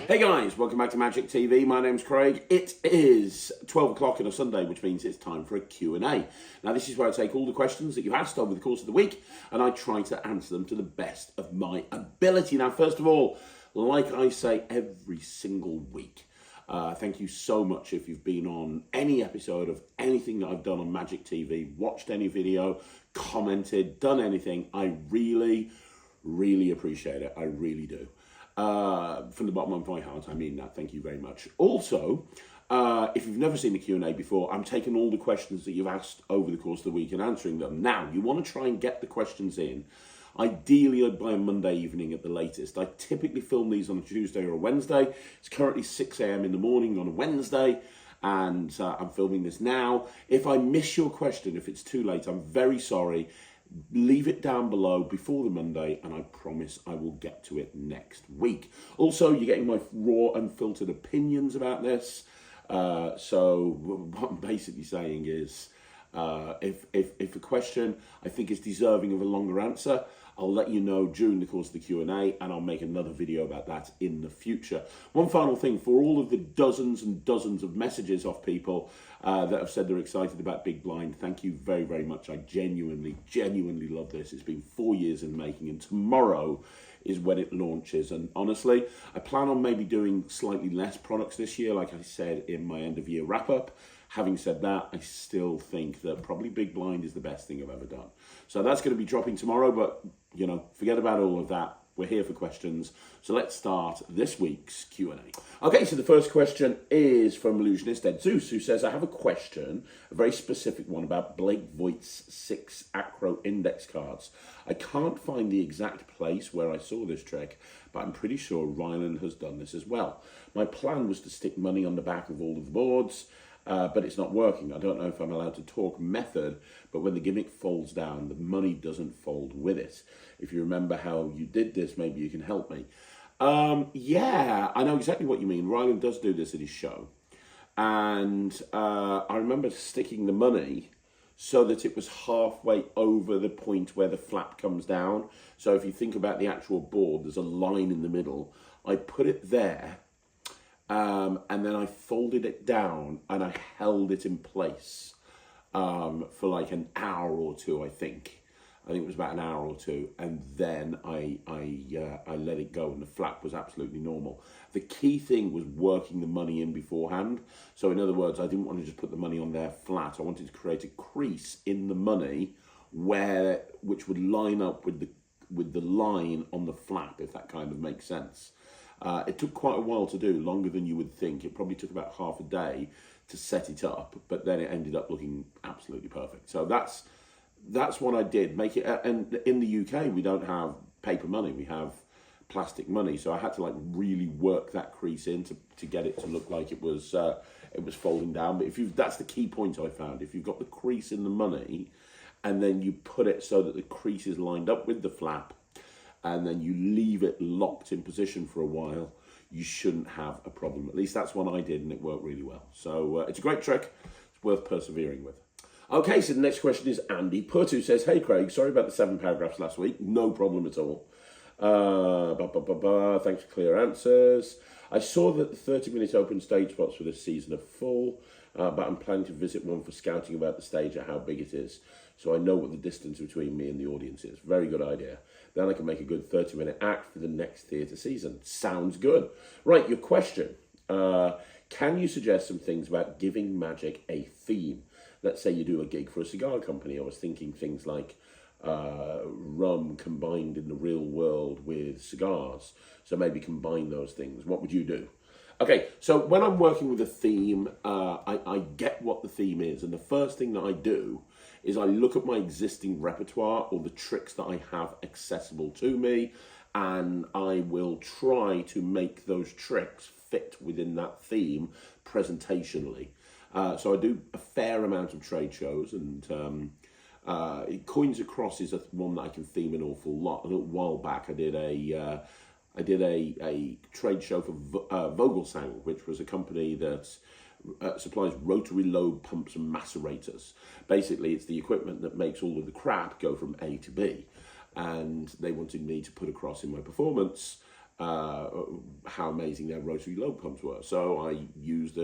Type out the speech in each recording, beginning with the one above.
Hey guys, welcome back to Magic TV. My name's Craig. It is 12 o'clock on a Sunday, which means it's time for a Q&A. Now this is where I take all the questions that you've asked over the course of the week and I try to answer them to the best of my ability. Now first of all, like I say every single week, thank you so much if you've been on any episode of anything that I've done on Magic TV, watched any video, commented, done anything. I really appreciate it. I really do. From the bottom of my heart, I mean that. Thank you very much. Also, if you've never seen the Q&A before, I'm taking all the questions that you've asked over the course of the week and answering them. Now, you want to try and get the questions in, ideally by a Monday evening at the latest. I typically film these on a Tuesday or a Wednesday. It's currently 6 a.m. in the morning on a Wednesday, and I'm filming this now. If I miss your question, if it's too late, I'm very sorry. Leave it down below before the Monday and I promise I will get to it next week. Also, you're getting my raw, unfiltered opinions about this. So what I'm basically saying is, if a question I think is deserving of a longer answer, I'll let you know during the course of the Q&A and I'll make another video about that in the future. One final thing, for all of the dozens and dozens of messages off people that have said they're excited about Big Blind, thank you very much. I genuinely love this. It's been 4 years in the making and tomorrow is when it launches. And honestly, I plan on maybe doing slightly less products this year, like I said in my end of year wrap up. Having said that, I still think that probably Big Blind is the best thing I've ever done. So that's going to be dropping tomorrow, but, you know, forget about all of that. We're here for questions. So let's start this week's Q&A. Okay, so the first question is from Illusionist Ed Zeus, who says, I have a question, a very specific one about Blake Voigt's 6 Acro index cards. I can't find the exact place where I saw this trick, but I'm pretty sure Ryland has done this as well. My plan was to stick money on the back of all of the boards, but it's not working. I don't know if I'm allowed to talk method, but when the gimmick folds down, the money doesn't fold with it. If you remember how you did this, maybe you can help me. Yeah, I know exactly what you mean. Ryland does do this at his show. And I remember sticking the money so that it was halfway over the point where the flap comes down. So if you think about the actual board, there's a line in the middle. I put it there. And then I folded it down and I held it in place for like an hour or two, I think. I think it was about an hour or two, and then I let it go and the flap was absolutely normal. The key thing was working the money in beforehand. So in other words, I didn't want to just put the money on there flat. I wanted to create a crease in the money which would line up with the line on the flap, if that kind of makes sense. It took quite a while to do, longer than you would think. It probably took about half a day to set it up, but then it ended up looking absolutely perfect. So that's what I did. Make it, and in the UK we don't have paper money, we have plastic money. So I had to like really work that crease in to get it to look like it was folding down. But that's the key point I found. If you've got the crease in the money, and then you put it so that the crease is lined up with the flap, and then you leave it locked in position for a while, you shouldn't have a problem. At least that's what I did, and it worked really well. So it's a great trick. It's worth persevering with. Okay, so the next question is Andy Putt, who says, hey Craig, sorry about the 7 paragraphs last week. No problem at all. Thanks for clear answers. I saw that the 30-minute open stage spots for this season are full, but I'm planning to visit one for scouting about the stage and how big it is, so I know what the distance between me and the audience is. Very good idea. Then I can make a good 30-minute act for the next theatre season. Sounds good. Right, your question. Can you suggest some things about giving magic a theme? Let's say you do a gig for a cigar company. I was thinking things like rum combined in the real world with cigars. So maybe combine those things. What would you do? Okay, so when I'm working with a theme, I get what the theme is. And the first thing that I do is I look at my existing repertoire or the tricks that I have accessible to me, and I will try to make those tricks fit within that theme presentationally. So I do a fair amount of trade shows, and Coins Across is one that I can theme an awful lot. A little while back I did a trade show for Vogelsang, which was a company that supplies rotary lobe pumps and macerators. Basically, it's the equipment that makes all of the crap go from A to B. And they wanted me to put across in my performance how amazing their rotary load pumps were. So I used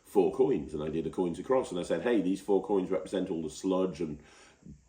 4 coins, and I did a coins across, and I said, hey, these 4 coins represent all the sludge and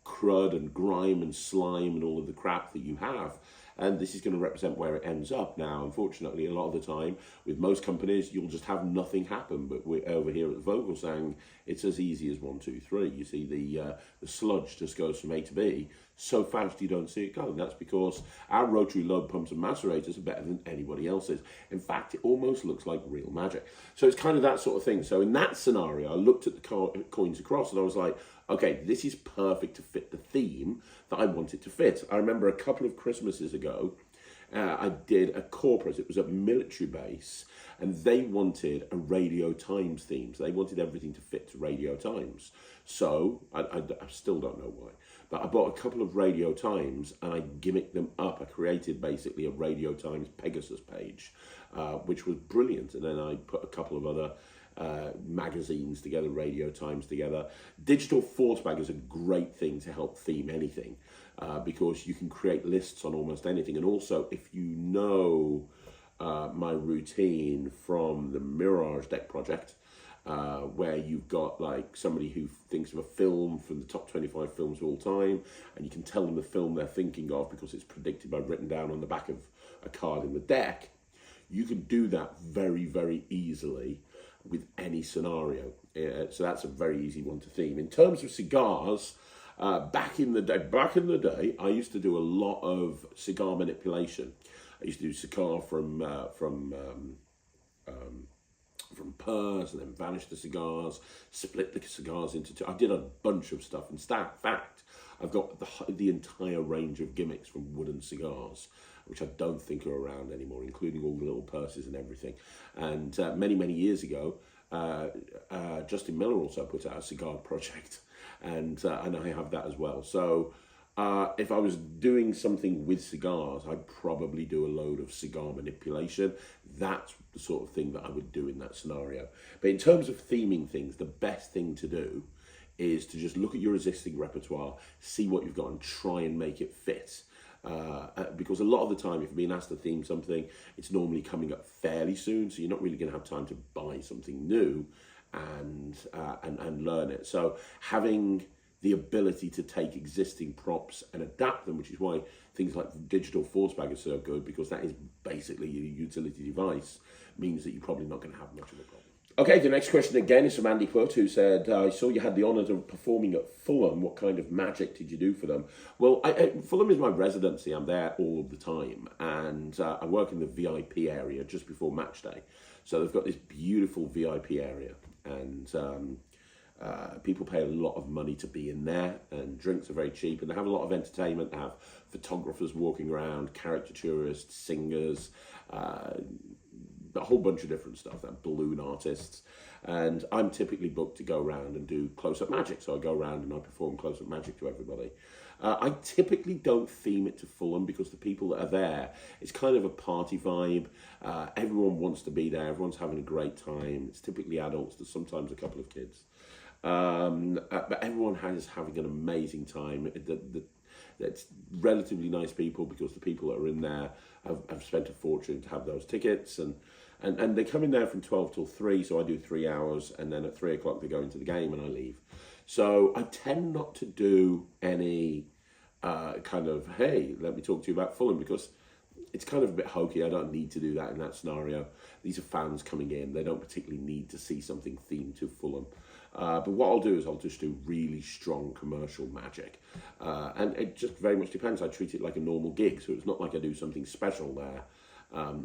crud and grime and slime and all of the crap that you have, and this is going to represent where it ends up. Now, unfortunately, a lot of the time with most companies, you'll just have nothing happen, but we're over here at the Vogel saying it's as easy as 1, 2, 3. You see the sludge just goes from A to B so fast you don't see it go. That's because our rotary load pumps and macerators are better than anybody else's. In fact, it almost looks like real magic. So it's kind of that sort of thing. So in that scenario, I looked at the coins across and I was like, okay, this is perfect to fit the theme that I want it to fit. I remember a couple of Christmases ago, I did a corporate. It was a military base, and they wanted a Radio Times theme. So they wanted everything to fit to Radio Times. So I still don't know why, but I bought a couple of Radio Times and I gimmicked them up. I created basically a Radio Times Pegasus page, which was brilliant. And then I put a couple of other magazines together, Radio Times together. Digital force bag is a great thing to help theme anything, because you can create lists on almost anything. And also, if you know my routine from the Mirage deck project, where you've got like somebody who thinks of a film from the top 25 films of all time, and you can tell them the film they're thinking of because it's predicted by written down on the back of a card in the deck. You can do that very, very easily with any scenario. So that's a very easy one to theme. In terms of cigars, back in the day, I used to do a lot of cigar manipulation. I used to do cigar from purs, and then vanish the cigars, split the cigars into 2. I did a bunch of stuff. In fact, I've got the entire range of gimmicks from wooden cigars, which I don't think are around anymore, including all the little purses and everything. And many, many years ago, Justin Miller also put out a cigar project, and I have that as well. So if I was doing something with cigars, I'd probably do a load of cigar manipulation. That's the sort of thing that I would do in that scenario. But in terms of theming things, the best thing to do is to just look at your existing repertoire, see what you've got, and try and make it fit. Because a lot of the time, if you're being asked to theme something, it's normally coming up fairly soon, so you're not really going to have time to buy something new and learn it. So having the ability to take existing props and adapt them, which is why things like digital force bag are so good, because that is basically your utility device, means that you're probably not going to have much of a problem. Okay, the next question again is from Andy Putt, who said, I saw you had the honour of performing at Fulham. What kind of magic did you do for them? Well, Fulham is my residency. I'm there all of the time. And I work in the VIP area just before match day. So they've got this beautiful VIP area. And people pay a lot of money to be in there. And drinks are very cheap. And they have a lot of entertainment. They have photographers walking around, caricaturists, singers, a whole bunch of different stuff, that balloon artists, and I'm typically booked to go around and do close-up magic. So I go around and I perform close-up magic to everybody. I typically don't theme it to Fulham because the people that are there, it's kind of a party vibe. Everyone wants to be there. Everyone's having a great time. It's typically adults. There's sometimes a couple of kids. But everyone is having an amazing time. It's relatively nice people because the people that are in there have spent a fortune to have those tickets, and they come in there from 12 till 3, so I do 3 hours, and then at 3 o'clock they go into the game and I leave. So I tend not to do any kind of, hey, let me talk to you about Fulham, because it's kind of a bit hokey. I don't need to do that in that scenario. These are fans coming in. They don't particularly need to see something themed to Fulham. But what I'll do is I'll just do really strong commercial magic. And it just very much depends. I treat it like a normal gig, so it's not like I do something special there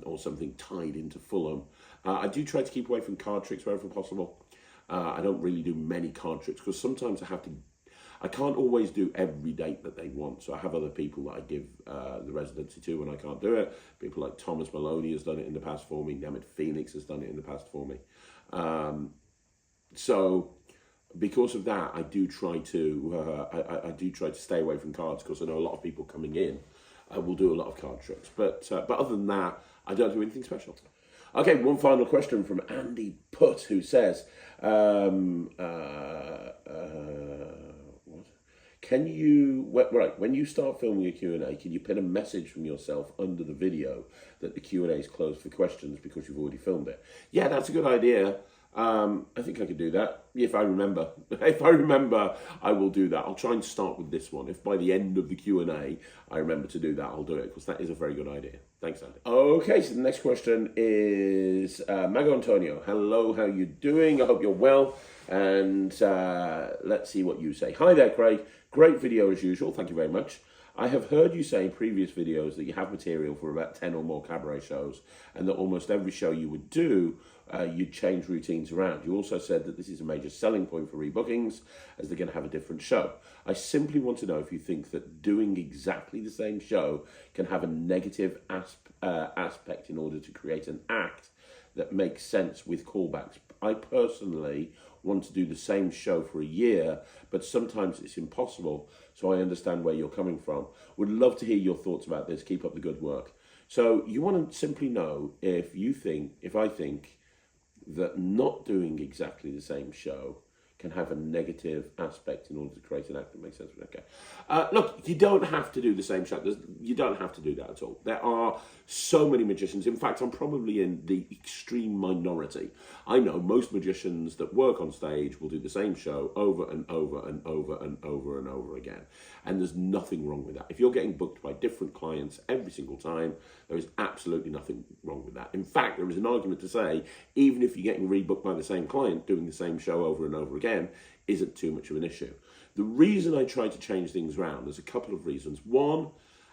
or something tied into Fulham. I do try to keep away from card tricks wherever possible. I don't really do many card tricks because sometimes I can't always do every date that they want. So I have other people that I give the residency to when I can't do it. People like Thomas Maloney has done it in the past for me. Nemeth Phoenix has done it in the past for me. So because of that, I do try to stay away from cards, because I know a lot of people coming in will do a lot of card tricks. But other than that, I don't do anything special. Okay, one final question from Andy Putt, who says, what? Can you, right, when you start filming a Q&A, can you pin a message from yourself under the video that the Q&A is closed for questions because you've already filmed it? Yeah, that's a good idea. I think I could do that, if I remember. If I remember, I will do that. I'll try and start with this one. If by the end of the Q&A, I remember to do that, I'll do it, because that is a very good idea. Thanks, Andy. Okay, so the next question is Mago Antonio. Hello, how you doing? I hope you're well. And let's see what you say. Hi there, Craig. Great video as usual. Thank you very much. I have heard you say in previous videos that you have material for about 10 or more cabaret shows, and that almost every show you would do, you'd change routines around. You also said that this is a major selling point for rebookings, as they're going to have a different show. I simply want to know if you think that doing exactly the same show can have a negative aspect in order to create an act that makes sense with callbacks. I personally want to do the same show for a year, but sometimes it's impossible, so I understand where you're coming from. Would love to hear your thoughts about this. Keep up the good work. So you want to simply know if I think that not doing exactly the same show can have a negative aspect in order to create an act that makes sense. Okay. Look, you don't have to do the same show. You don't have to do that at all. There are so many magicians. In fact, I'm probably in the extreme minority. I know most magicians that work on stage will do the same show over and over and over and over and over again. And there's nothing wrong with that. If you're getting booked by different clients every single time, there is absolutely nothing wrong with that. In fact, there is an argument to say, even if you're getting rebooked by the same client, doing the same show over and over again isn't too much of an issue. The reason I try to change things around, there's a couple of reasons. One,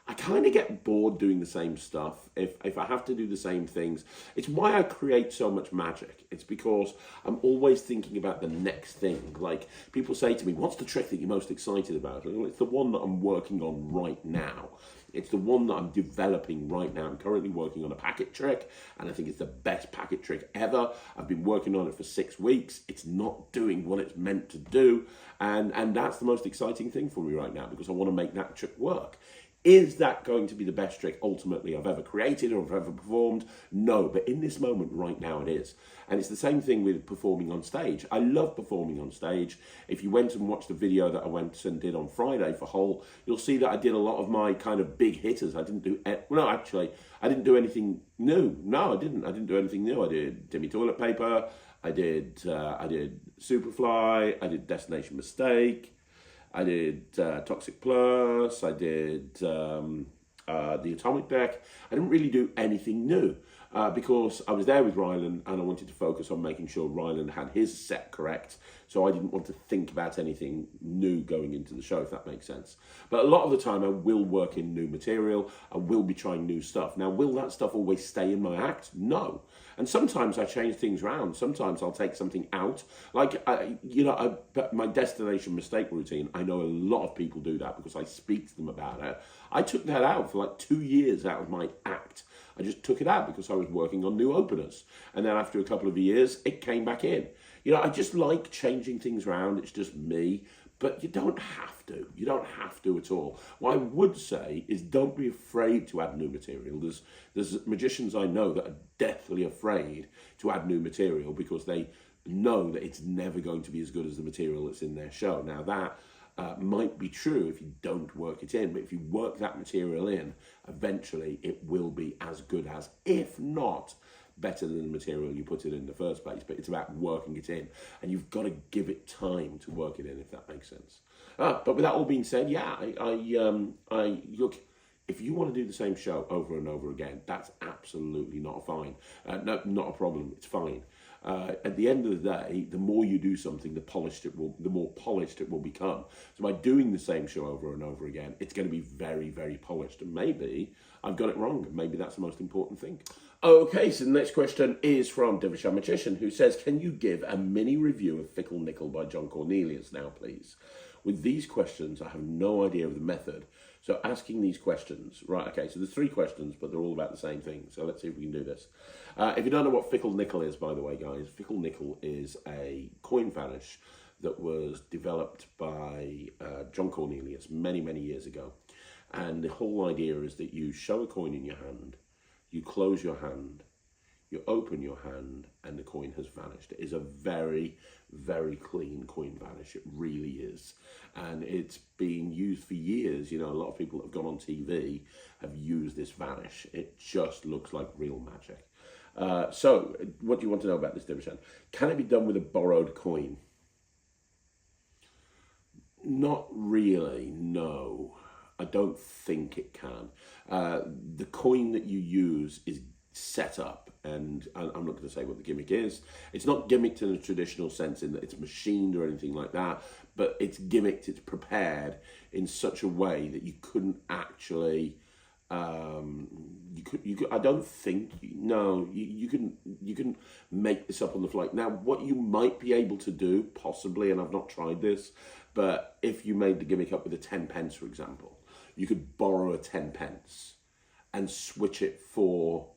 I kind of get bored doing the same stuff. If I have to do the same things, it's why I create so much magic. It's because I'm always thinking about the next thing. Like, people say to me, what's the trick that you're most excited about? Well, it's the one that I'm working on right now. It's the one that I'm developing right now. I'm currently working on a packet trick, and I think it's the best packet trick ever. I've been working on it for 6 weeks. It's not doing what it's meant to do, and that's the most exciting thing for me right now, because I want to make that trick work. Is that going to be the best trick ultimately I've ever created or I've ever performed? No, but in this moment right now it is. And it's the same thing with performing on stage. I love performing on stage. If you went and watched the video that I went and did on Friday for Hull, you'll see that I did a lot of my kind of big hitters. I didn't do, well, no, actually, I didn't do anything new. No, I didn't do anything new. I did Timmy Toilet Paper, I did Superfly, I did Destination Mistake, I did Toxic Plus, I did the Atomic Deck. I didn't really do anything new because I was there with Ryland and I wanted to focus on making sure Ryland had his set correct. So I didn't want to think about anything new going into the show, if that makes sense. But a lot of the time I will work in new material. I will be trying new stuff. Now, will that stuff always stay in my act? No. And sometimes I change things around. Sometimes I'll take something out. Like, my Destination Mistake routine, I know a lot of people do that because I speak to them about it. I took that out for like 2 years out of my act. I just took it out because I was working on new openers. And then after a couple of years, it came back in. I just like changing things around. It's just me. But you don't have to. You don't have to at all. What I would say is don't be afraid to add new material. There's magicians I know that are deathly afraid to add new material because they know that it's never going to be as good as the material that's in their show. Now that might be true if you don't work it in, but if you work that material in, eventually it will be as good as, if not better than the material you put it in the first place. But it's about working it in, and you've got to give it time to work it in, if that makes sense. But with that all being said, yeah, I look, if you want to do the same show over and over again, that's absolutely not not a problem. It's fine. At the end of the day, the more you do something, the more polished it will become. So by doing the same show over and over again, it's going to be very, very polished. And maybe I've got it wrong. Maybe that's the most important thing. Okay, so the next question is from Divishan Magician, who says, can you give a mini review of Fickle Nickel by John Cornelius now, please? With these questions, I have no idea of the method. So asking these questions, right, okay, so there's 3 questions, but they're all about the same thing. So let's see if we can do this. If you don't know what Fickle Nickel is, by the way, guys, Fickle Nickel is a coin vanish that was developed by John Cornelius many, many years ago. And the whole idea is that you show a coin in your hand, you close your hand, you open your hand and the coin has vanished. It is a very, very clean coin vanish. It really is. And it's been used for years. You know, a lot of people that have gone on TV have used this vanish. It just looks like real magic. So, what do you want to know about this, Debbie? Can it be done with a borrowed coin? Not really, no. I don't think it can. The coin that you use is set up, and I'm not going to say what the gimmick is. It's not gimmicked in a traditional sense in that it's machined or anything like that, but it's gimmicked, it's prepared in such a way that you couldn't actually... you could. I don't think. No, you can make this up on the fly. Now, what you might be able to do, possibly, and I've not tried this, but if you made the gimmick up with a 10 pence, for example, you could borrow a 10 pence and switch it for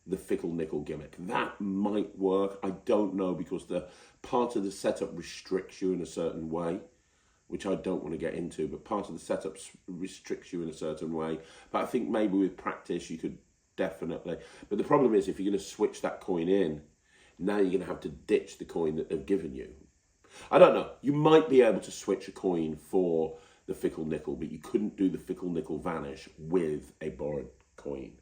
the Fickle nickel gimmick. That might work. I don't know, because the part of the setup restricts you in a certain way, which I don't want to get into, but part of the setup restricts you in a certain way. But I think maybe with practice you could definitely. But the problem is, if you're going to switch that coin in, now you're going to have to ditch the coin that they've given you. I don't know. You might be able to switch a coin for the Fickle nickel, but you couldn't do the Fickle nickel vanish with a borrowed coin.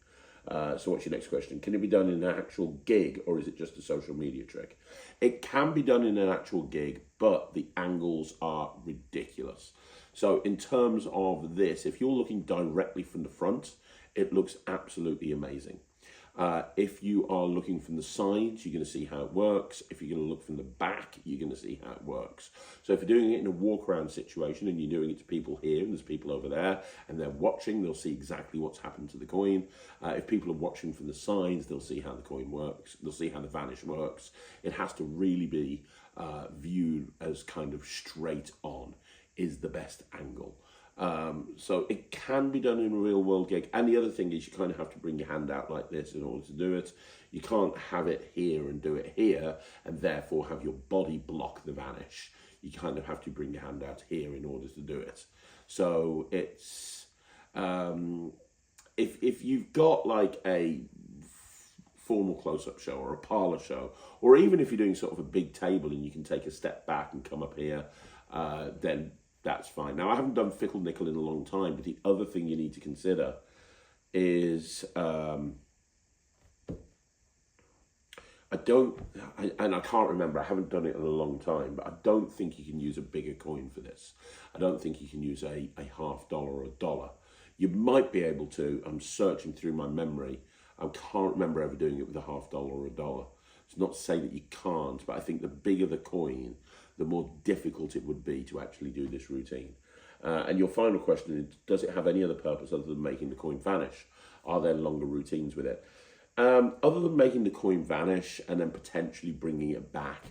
So what's your next question? Can it be done in an actual gig, or is it just a social media trick? It can be done in an actual gig, but the angles are ridiculous. So in terms of this, if you're looking directly from the front, it looks absolutely amazing. If you are looking from the sides, you're going to see how it works. If you're going to look from the back, you're going to see how it works. So if you're doing it in a walk-around situation and you're doing it to people here and there's people over there and they're watching, they'll see exactly what's happened to the coin. If people are watching from the sides, they'll see how the coin works. They'll see how the vanish works. It has to really be viewed as kind of straight on is the best angle. So it can be done in a real world gig. And the other thing is, you kind of have to bring your hand out like this in order to do it. You can't have it here and do it here and therefore have your body block the vanish. You kind of have to bring your hand out here in order to do it. So it's if you've got like a formal close-up show or a parlor show, or even if you're doing sort of a big table and you can take a step back and come up here, then that's fine. Now, I haven't done Fickle nickel in a long time, but the other thing you need to consider is I can't remember, I haven't done it in a long time, but I don't think you can use a bigger coin for this. I don't think you can use a $50 or $1. You might be able to. I'm searching through my memory. I can't remember ever doing it with a $50 or $1. It's not to say that you can't, but I think the bigger the coin, the more difficult it would be to actually do this routine. And your final question is, does it have any other purpose other than making the coin vanish? Are there longer routines with it? Other than making the coin vanish and then potentially bringing it back,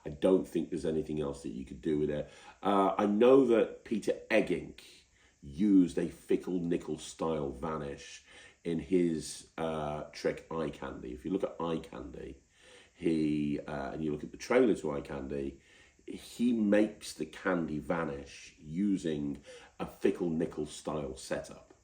I don't think there's anything else that you could do with it. I know that Peter Eggink used a Fickle nickel style vanish in his trick Eye Candy. If you look at Eye Candy, and you look at the trailer to Eye Candy, he makes the candy vanish using a Fickle nickel style setup.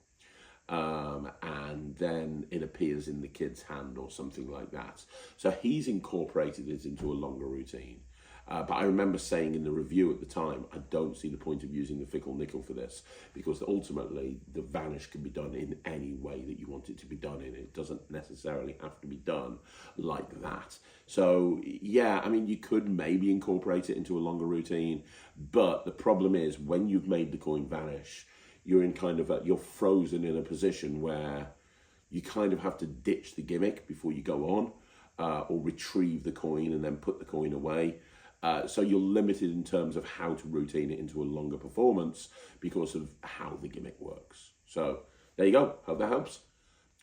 And then it appears in the kid's hand or something like that. So he's incorporated it into a longer routine. But I remember saying in the review at the time, I don't see the point of using the Fickle nickel for this, because ultimately the vanish can be done in any way that you want it to be done in. It doesn't necessarily have to be done like that. So yeah, I mean, you could maybe incorporate it into a longer routine, but the problem is, when you've made the coin vanish, you're in kind of you're frozen in a position where you kind of have to ditch the gimmick before you go on, or retrieve the coin and then put the coin away. So you're limited in terms of how to routine it into a longer performance because of how the gimmick works. So there you go. Hope that helps.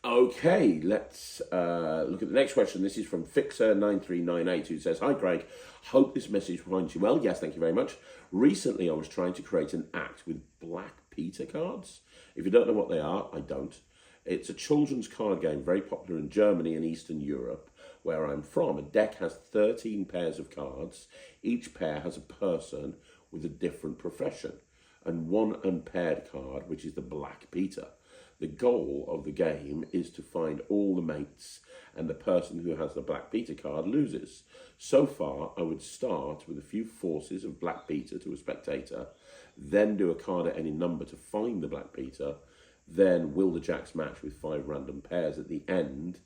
Okay, let's look at the next question. This is from Fixer9398, who says, "Hi Craig, hope this message finds you well." Yes, thank you very much. Recently I was trying to create an act with Black Peter cards. If you don't know what they are, I don't. It's a children's card game, very popular in Germany and Eastern Europe, where I'm from. A deck has 13 pairs of cards. Each pair has a person with a different profession. and one unpaired card, which is the Black Peter. The goal of the game is to find all the mates, and the person who has the Black Peter card loses. So far, I would start with a few forces of Black Peter to a spectator, then do a card at any number to find the Black Peter, then will the Jacks match with 5 random pairs at the end,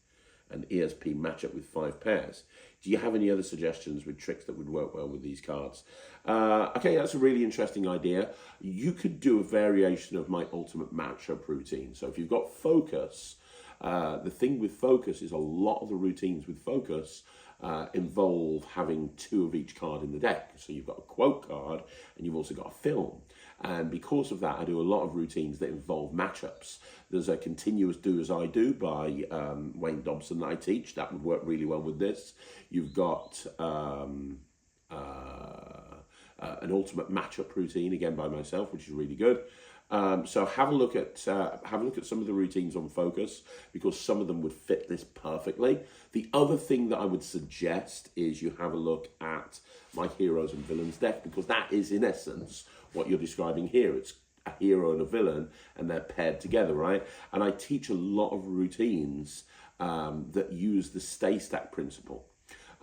an ESP matchup with 5 pairs. Do you have any other suggestions with tricks that would work well with these cards? Okay, that's a really interesting idea. You could do a variation of my ultimate matchup routine. So if you've got focus, the thing with focus is a lot of the routines with focus involve having 2 of each card in the deck. So you've got a quote card and you've also got a film. And because of that, I do a lot of routines that involve matchups. There's a continuous do as I do by Wayne Dobson that I teach. That would work really well with this. You've got an ultimate matchup routine again by myself, which is really good. So have a look at some of the routines on focus, because some of them would fit this perfectly. The other thing that I would suggest is you have a look at my heroes and villains deck, because that is in essence what you're describing here. It's a hero and a villain, and they're paired together, right? And I teach a lot of routines that use the stay stack principle.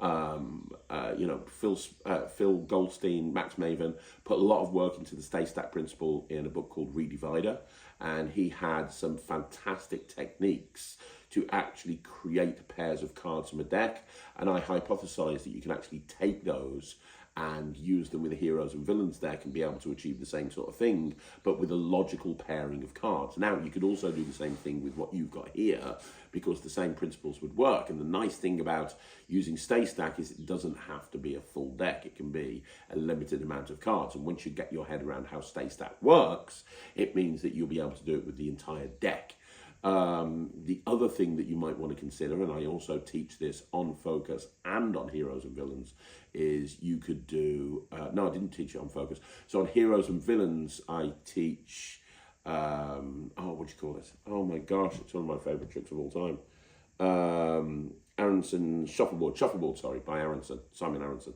You know, Phil Goldstein, Max Maven, put a lot of work into the stay stack principle in a book called Redivider, and he had some fantastic techniques to actually create pairs of cards from a deck, and I hypothesize that you can actually take those and use them with a heroes and villains deck and be able to achieve the same sort of thing, but with a logical pairing of cards. Now, you could also do the same thing with what you've got here, because the same principles would work. And the nice thing about using stay stack is it doesn't have to be a full deck. It can be a limited amount of cards. And once you get your head around how stay stack works, it means that you'll be able to do it with the entire deck. The other thing that you might want to consider, and I also teach this on Focus and on Heroes and Villains, is you could do, no, I didn't teach it on Focus. So on Heroes and Villains, I teach, what do you call it? Oh my gosh, it's one of my favourite tricks of all time. Aronson Shuffleboard, by Aronson, Simon Aronson.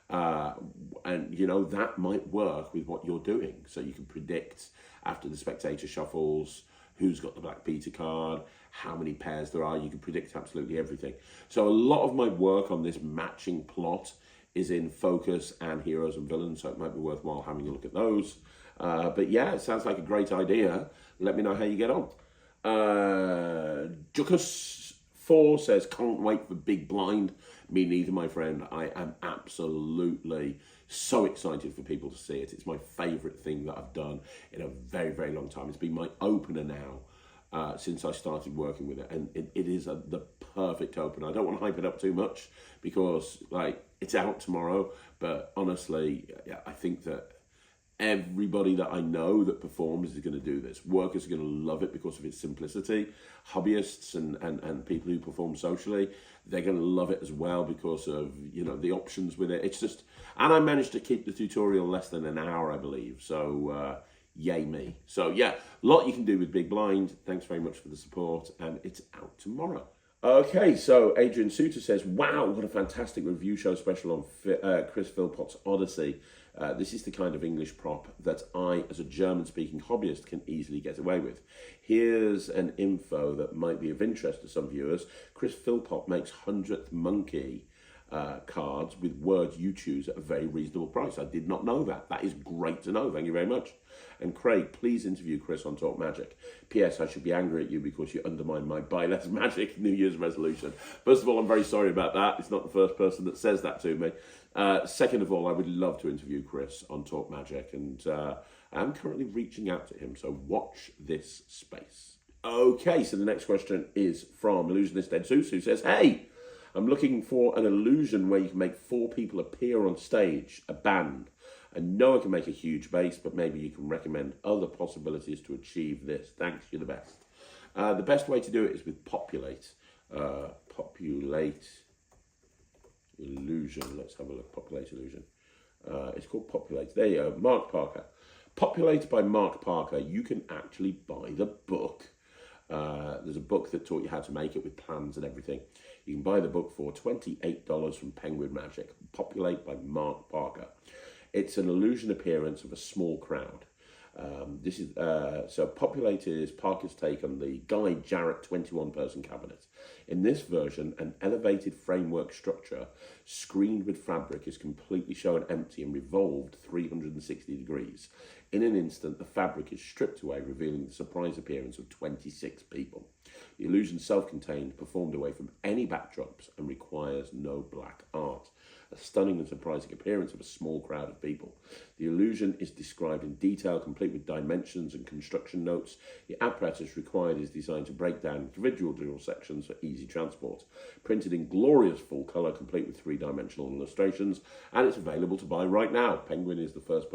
And, you know, that might work with what you're doing. So you can predict after the spectator shuffles who's got the Black Peter card, how many pairs there are. You can predict absolutely everything. So a lot of my work on this matching plot is in Focus and Heroes and Villains, so it might be worthwhile having a look at those. But yeah, it sounds like a great idea. Let me know how you get on. Jukus4 says, can't wait for Big Blind. Me neither, my friend. I am absolutely so excited for people to see it. It's my favourite thing that I've done in a very, very long time. It's been my opener now since I started working with it. And it is the perfect opener. I don't want to hype it up too much because, like, it's out tomorrow. But honestly, I think that everybody that I know that performs is going to do this. Workers are going to love it because of its simplicity. Hobbyists and people who perform socially, they're going to love it as well because of, you know, the options with it. It's just, and I managed to keep the tutorial less than an hour, I believe. So, yay me. So yeah, a lot you can do with Big Blind. Thanks very much for the support, and it's out tomorrow. Okay, so Adrian Suter says, wow, what a fantastic review show special on Chris Philpott's Odyssey. This is the kind of English prop that I, as a German-speaking hobbyist, can easily get away with. Here's an info that might be of interest to some viewers. Chris Philpott makes 100th Monkey cards with words you choose at a very reasonable price. I did not know that. That is great to know. Thank you very much. And Craig, please interview Chris on Talk Magic. P.S. I should be angry at you because you undermined my buy less magic New Year's resolution. First of all, I'm very sorry about that. It's not the first person that says that to me. Second of all, I would love to interview Chris on Talk Magic, and I'm currently reaching out to him, so watch this space. Okay, so the next question is from Illusionist Ed Seuss, who says, hey, I'm looking for an illusion where you can make 4 people appear on stage, a band. I know I can make a huge base, but maybe you can recommend other possibilities to achieve this. Thanks, you're the best. The best way to do it is with Populate. Populate Illusion. Let's have a look. Populate Illusion. It's called Populate. There you go. Mark Parker. Populate by Mark Parker. You can actually buy the book. There's a book that taught you how to make it with plans and everything. You can buy the book for $28 from Penguin Magic. Populate by Mark Parker. It's an illusion appearance of a small crowd. This is so Populate is Parker's take on the Guy Jarrett 21-person cabinet. In this version, an elevated framework structure screened with fabric is completely shown empty and revolved 360 degrees. In an instant, the fabric is stripped away, revealing the surprise appearance of 26 people. The illusion self-contained, performed away from any backdrops, and requires no black art. A stunning and surprising appearance of a small crowd of people. The illusion is described in detail, complete with dimensions and construction notes. The apparatus required is designed to break down individual drill sections for easy transport. Printed in glorious full colour, complete with three-dimensional illustrations, and it's available to buy right now. Penguin is the first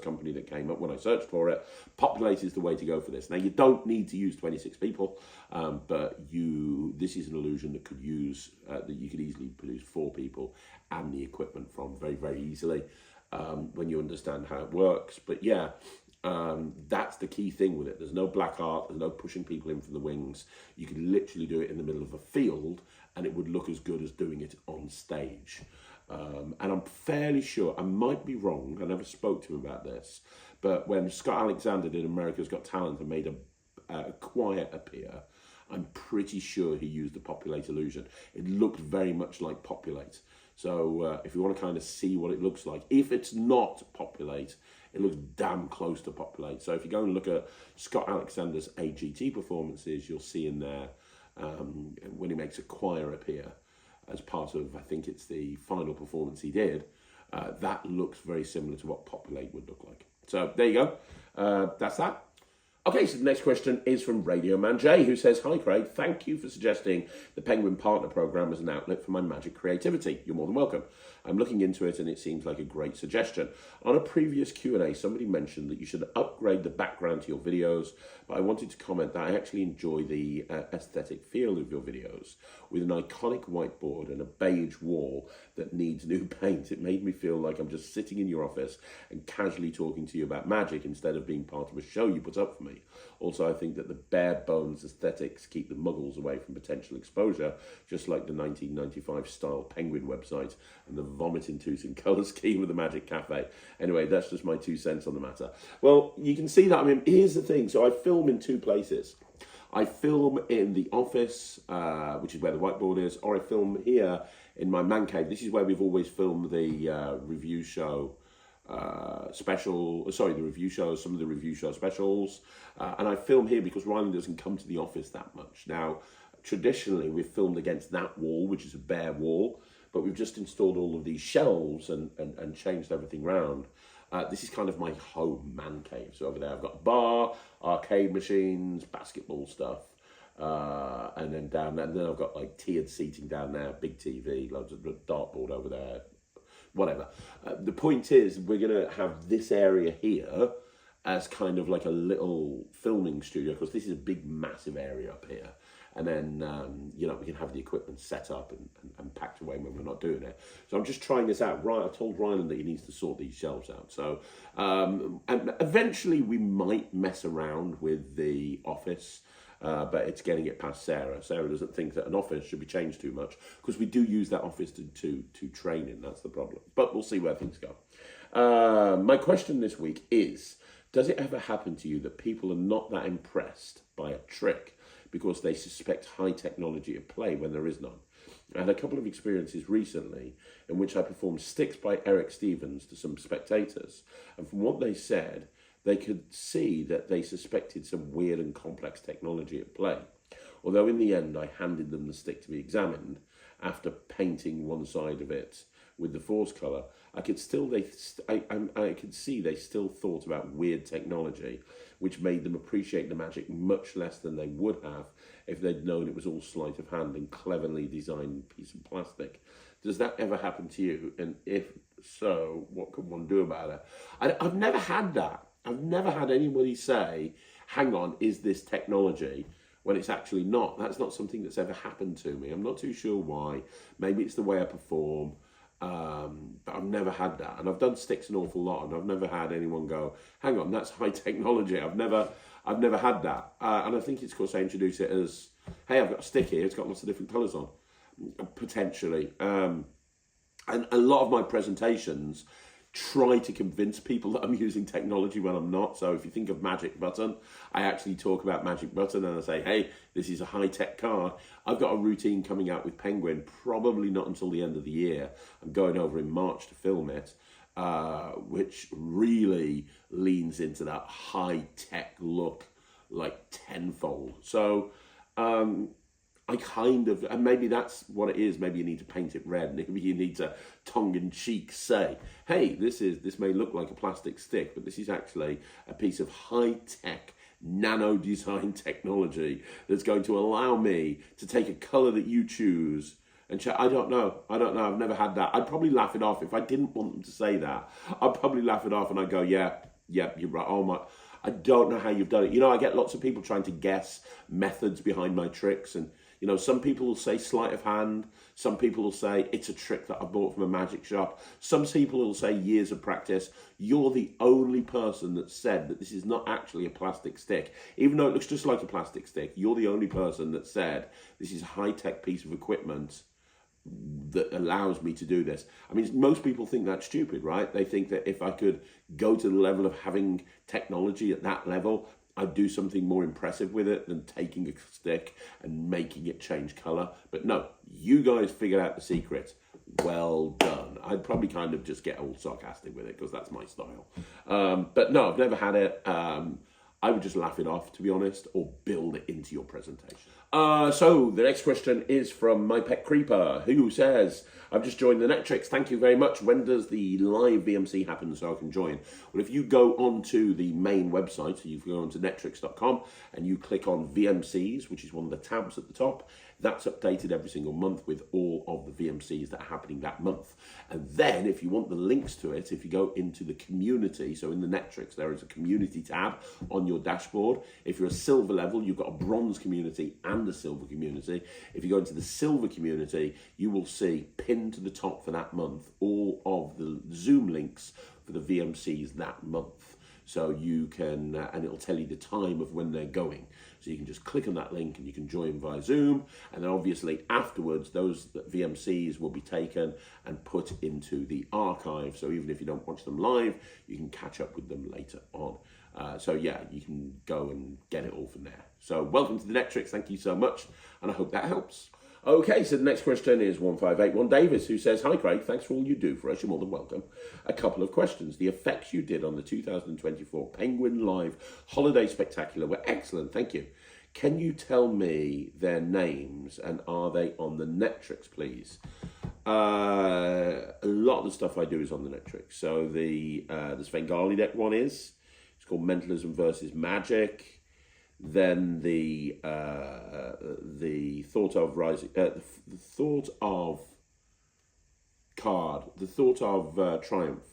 company that came up when I searched for it. Populate is the way to go for this. Now, you don't need to use 26 people, but this is an illusion that could use that you could easily produce 4 people and the equipment from very, very easily when you understand how it works. But yeah, that's the key thing with it. There's no black art, there's no pushing people in from the wings. You can literally do it in the middle of a field and it would look as good as doing it on stage. And I'm fairly sure, I might be wrong, I never spoke to him about this, but when Scott Alexander did America's Got Talent and made a choir appear, I'm pretty sure he used the Populate illusion. It looked very much like Populate. So if you want to kind of see what it looks like, if it's not Populate, it looks damn close to Populate. So if you go and look at Scott Alexander's AGT performances, you'll see in there when he makes a choir appear as part of, I think it's the final performance he did, that looks very similar to what Populate would look like. So there you go. That's that. Okay, so the next question is from Radio Man J, who says, "Hi Craig, thank you for suggesting the Penguin Partner Programme as an outlet for my magic creativity. You're more than welcome. I'm looking into it and it seems like a great suggestion. On a previous Q&A, somebody mentioned that you should upgrade the background to your videos, but I wanted to comment that I actually enjoy the aesthetic feel of your videos. With an iconic whiteboard and a beige wall that needs new paint, it made me feel like I'm just sitting in your office and casually talking to you about magic instead of being part of a show you put up for me. Also, I think that the bare bones aesthetics keep the muggles away from potential exposure, just like the 1995 style Penguin website and the vomit-inducing colour scheme of the Magic Cafe. Anyway, that's just my 2 cents on the matter." Well, you can see that. I mean, here's the thing. So I film in 2 places. I film in the office, which is where the whiteboard is, or I film here in my man cave. This is where we've always filmed the review show the review shows, some of the review show specials, and I film here because Ryan doesn't come to the office that much. Now, traditionally we've filmed against that wall, which is a bare wall, but we've just installed all of these shelves and changed everything round. This is kind of my home man cave. So over there I've got a bar, arcade machines, basketball stuff, and then down there, and then I've got like tiered seating down there, big TV, loads of dartboard over there, whatever. The point is, we're going to have this area here as kind of like a little filming studio, because this is a big, massive area up here. And then, we can have the equipment set up and packed away when we're not doing it. So I'm just trying this out. Right, I told Ryland that he needs to sort these shelves out. So, and eventually we might mess around with the office. But it's getting it past Sarah. Sarah doesn't think that an office should be changed too much, because we do use that office to train in. That's the problem. But we'll see where things go. My question this week is, does it ever happen to you that people are not that impressed by a trick because they suspect high technology at play when there is none? I had a couple of experiences recently in which I performed sticks by Eric Stevens to some spectators, and from what they said, they could see that they suspected some weird and complex technology at play. Although in the end, I handed them the stick to be examined after painting one side of it with the force colour. I could see they still thought about weird technology, which made them appreciate the magic much less than they would have if they'd known it was all sleight of hand and cleverly designed piece of plastic. Does that ever happen to you? And if so, what could one do about it? I've never had that. I've never had anybody say, "Hang on, is this technology?" when it's actually not. That's not something that's ever happened to me. I'm not too sure why. Maybe it's the way I perform, but I've never had that. And I've done sticks an awful lot, and I've never had anyone go, "Hang on, that's high technology." I've never had that. And I think it's because I introduce it as, "Hey, I've got a stick here. It's got lots of different colours on," potentially. And a lot of my presentations try to convince people that I'm using technology when I'm not. So if you think of Magic Button, I actually talk about Magic Button and I say, hey, this is a high-tech card. I've got a routine coming out with Penguin, probably not until the end of the year. I'm going over in March to film it, which really leans into that high-tech look, like tenfold. So I kind of, and maybe that's what it is. Maybe you need to paint it red. Maybe you need to tongue-in-cheek say, hey, this may look like a plastic stick, but this is actually a piece of high-tech nano-design technology that's going to allow me to take a color that you choose and check. I don't know. I've never had that. I'd probably laugh it off if I didn't want them to say that. I'd probably laugh it off and I'd go, yeah, you're right. Oh my, I don't know how you've done it. You know, I get lots of people trying to guess methods behind my tricks, and you know, some people will say sleight of hand. Some people will say it's a trick that I bought from a magic shop. Some people will say years of practice. You're the only person that said that this is not actually a plastic stick. Even though it looks just like a plastic stick, you're the only person that said this is a high-tech piece of equipment that allows me to do this. I mean, most people think that's stupid, right? They think that if I could go to the level of having technology at that level, I'd do something more impressive with it than taking a stick and making it change colour. But no, you guys figured out the secret. Well done. I'd probably kind of just get all sarcastic with it because that's my style. But no, I've never had it. I would just laugh it off, to be honest, or build it into your presentation. So the next question is from My Pet Creeper, who says, I've just joined the Netrix. Thank you very much. When does the live VMC happen so I can join? Well, if you go onto the main website, so you go onto Netrix.com and you click on VMCs, which is one of the tabs at the top, that's updated every single month with all of the VMCs that are happening that month. And then if you want the links to it, if you go into the community, so in the Netrix, there is a community tab on your dashboard. If you're a silver level, you've got a bronze community and a silver community. If you go into the silver community, you will see pinned to the top for that month all of the Zoom links for the VMCs that month. So you can, and it'll tell you the time of when they're going. So you can just click on that link and you can join via Zoom. And then obviously afterwards, those VMCs will be taken and put into the archive. So even if you don't watch them live, you can catch up with them later on. So yeah, you can go and get it all from there. So welcome to the Netrix. Thank you so much. And I hope that helps. Okay, so the next question is 1581 Davis, who says, hi Craig, thanks for all you do for us, you're more than welcome. A couple of questions. The effects you did on the 2024 Penguin Live Holiday Spectacular were excellent, thank you. Can you tell me their names and are they on the Netrix, please? A lot of the stuff I do is on the Netrix. So the Svengali deck one is, it's called Mentalism versus Magic. Then the thought of rising, the thought of card, the thought of triumph.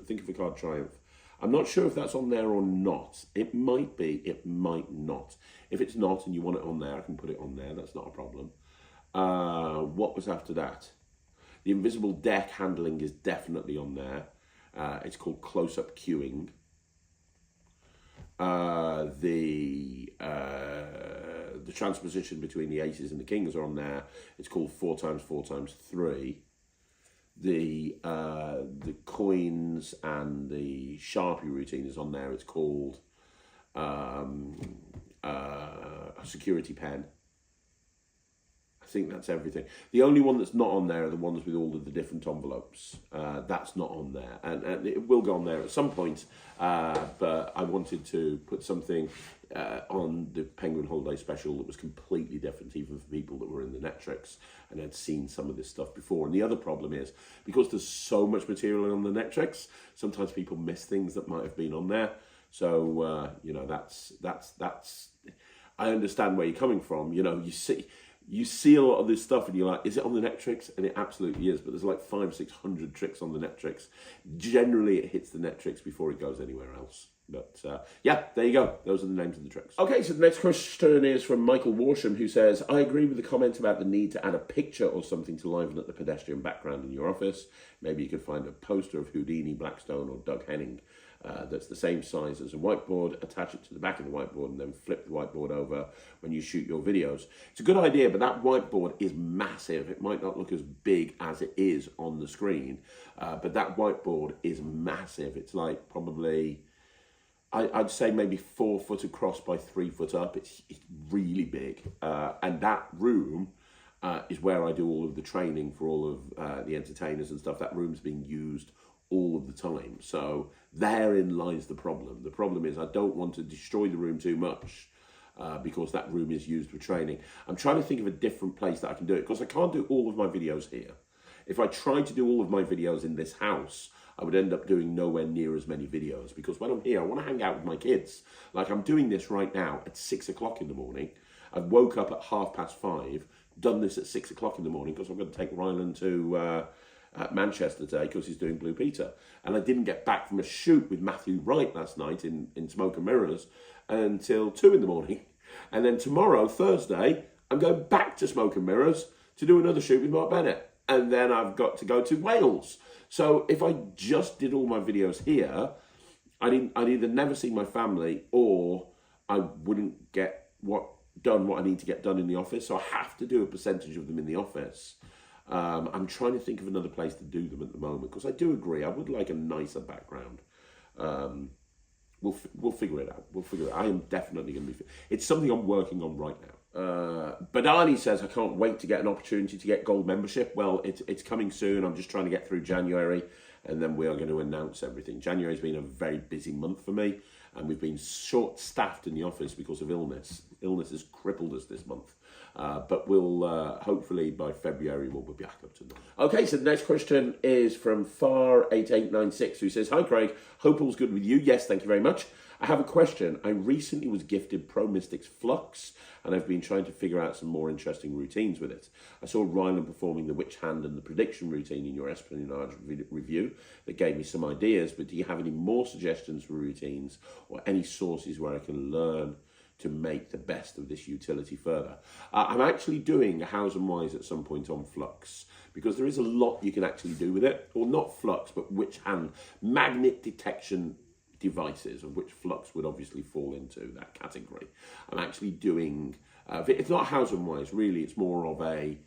Think of a card triumph. I'm not sure if that's on there or not. It might be. It might not. If it's not, and you want it on there, I can put it on there. That's not a problem. What was after that? The invisible deck handling is definitely on there. It's called close-up queuing. The transposition between the aces and the kings are on there. It's called 4x4x3. The coins and the Sharpie routine is on there. It's called a security pen. I think that's everything. The only one that's not on there are the ones with all of the different envelopes. That's not on there, and it will go on there at some point. But I wanted to put something on the Penguin Holiday Special that was completely different, even for people that were in the Netrix and had seen some of this stuff before. And the other problem is, because there's so much material on the Netrix, sometimes people miss things that might have been on there. So you know, that's. I understand where you're coming from. You know, you see a lot of this stuff and you're like, is it on the Netrix? And it absolutely is, but there's like 500-600 tricks on the Netrix. Generally, it hits the Netrix before it goes anywhere else. But yeah, there you go. Those are the names of the tricks. Okay, so the next question is from Michael Warsham, who says, I agree with the comment about the need to add a picture or something to liven up the pedestrian background in your office. Maybe you could find a poster of Houdini, Blackstone, or Doug Henning. that's the same size as a whiteboard, attach it to the back of the whiteboard, and then flip the whiteboard over when you shoot your videos. It's a good idea, but that whiteboard is massive. It might not look as big as it is on the screen, but that whiteboard is massive. It's like probably, I'd say maybe 4 foot across by 3 foot up. It's really big, and that room is where I do all of the training for all of the entertainers and stuff. That room's being used all of the time. So therein lies the problem. The problem is I don't want to destroy the room too much because that room is used for training. I'm trying to think of a different place that I can do it, because I can't do all of my videos here. If I tried to do all of my videos in this house, I would end up doing nowhere near as many videos, because when I'm here, I want to hang out with my kids. Like I'm doing this right now at 6 o'clock in the morning. I woke up at 5:30, done this at 6 o'clock in the morning because I'm going to take Ryland to Manchester today because he's doing Blue Peter. And I didn't get back from a shoot with Matthew Wright last night in Smoke and Mirrors until 2 in the morning. And then tomorrow, Thursday, I'm going back to Smoke and Mirrors to do another shoot with Mark Bennett. And then I've got to go to Wales. So if I just did all my videos here, I'd either never see my family, or I wouldn't get done what I need to get done in the office. So I have to do a percentage of them in the office. I'm trying to think of another place to do them at the moment, because I do agree I would like a nicer background. We'll figure it out. I am definitely going to be. It's something I'm working on right now. Badani says, I can't wait to get an opportunity to get gold membership. Well, it's coming soon. I'm just trying to get through January, and then we are going to announce everything. January's been a very busy month for me, and we've been short-staffed in the office because of illness. Illness has crippled us this month. But we'll, hopefully by February, we'll be back up to normal. Okay, so the next question is from Far8896, who says, Hi Craig, hope all's good with you. Yes, thank you very much. I have a question. I recently was gifted Pro Mystics Flux, and I've been trying to figure out some more interesting routines with it. I saw Ryland performing the Witch Hand and the Prediction routine in your Espionage review that gave me some ideas, but do you have any more suggestions for routines, or any sources where I can learn to make the best of this utility further? I'm actually doing a Hows and Whys at some point on Flux, because there is a lot you can actually do with it. Or not Flux, but Witch Hand magnet detection devices, of which Flux would obviously fall into that category. I'm actually doing, it's not Hows and Whys, really, it's more of a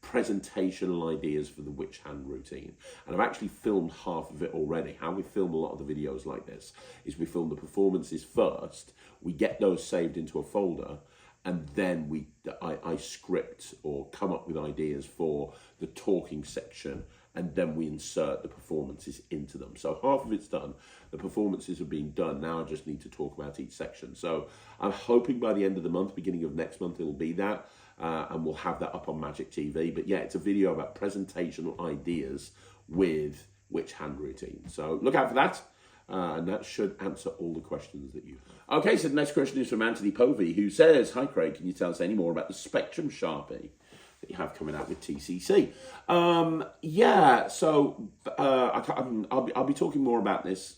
presentational ideas for the Witch Hand routine. And I've actually filmed half of it already. How we film a lot of the videos like this is we film the performances first, we get those saved into a folder, and then I script or come up with ideas for the talking section, and then we insert the performances into them. So half of it's done. The performances have been done. Now I just need to talk about each section. So I'm hoping by the end of the month, beginning of next month, it'll be that. And we'll have that up on Magic TV. But yeah, it's a video about presentational ideas with Witch Hand routine. So look out for that. And that should answer all the questions that you have. Okay, so the next question is from Anthony Povey, who says, Hi Craig, can you tell us any more about the Spectrum Sharpie that you have coming out with TCC? Yeah, so I'll be talking more about this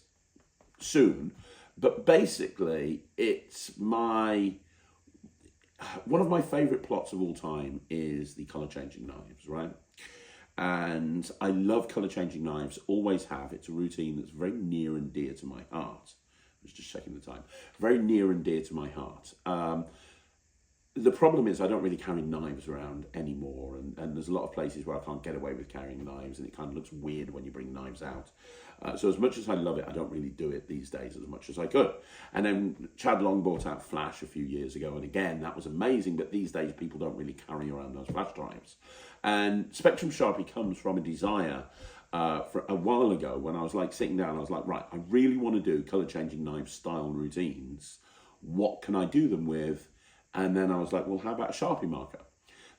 soon, but basically it's one of my favourite plots of all time is the colour changing knives, right? And I love colour changing knives, always have. It's a routine that's very near and dear to my heart. I was just checking the time. Very near and dear to my heart. The problem is I don't really carry knives around anymore, and there's a lot of places where I can't get away with carrying knives, and it kind of looks weird when you bring knives out. So as much as I love it, I don't really do it these days as much as I could. And then Chad Long brought out Flash a few years ago, and again, that was amazing, but these days people don't really carry around those flash drives. And Spectrum Sharpie comes from a desire for a while ago when I was like sitting down, I was like, right, I really want to do colour changing knife style routines. What can I do them with? And then I was like, well, how about a Sharpie marker?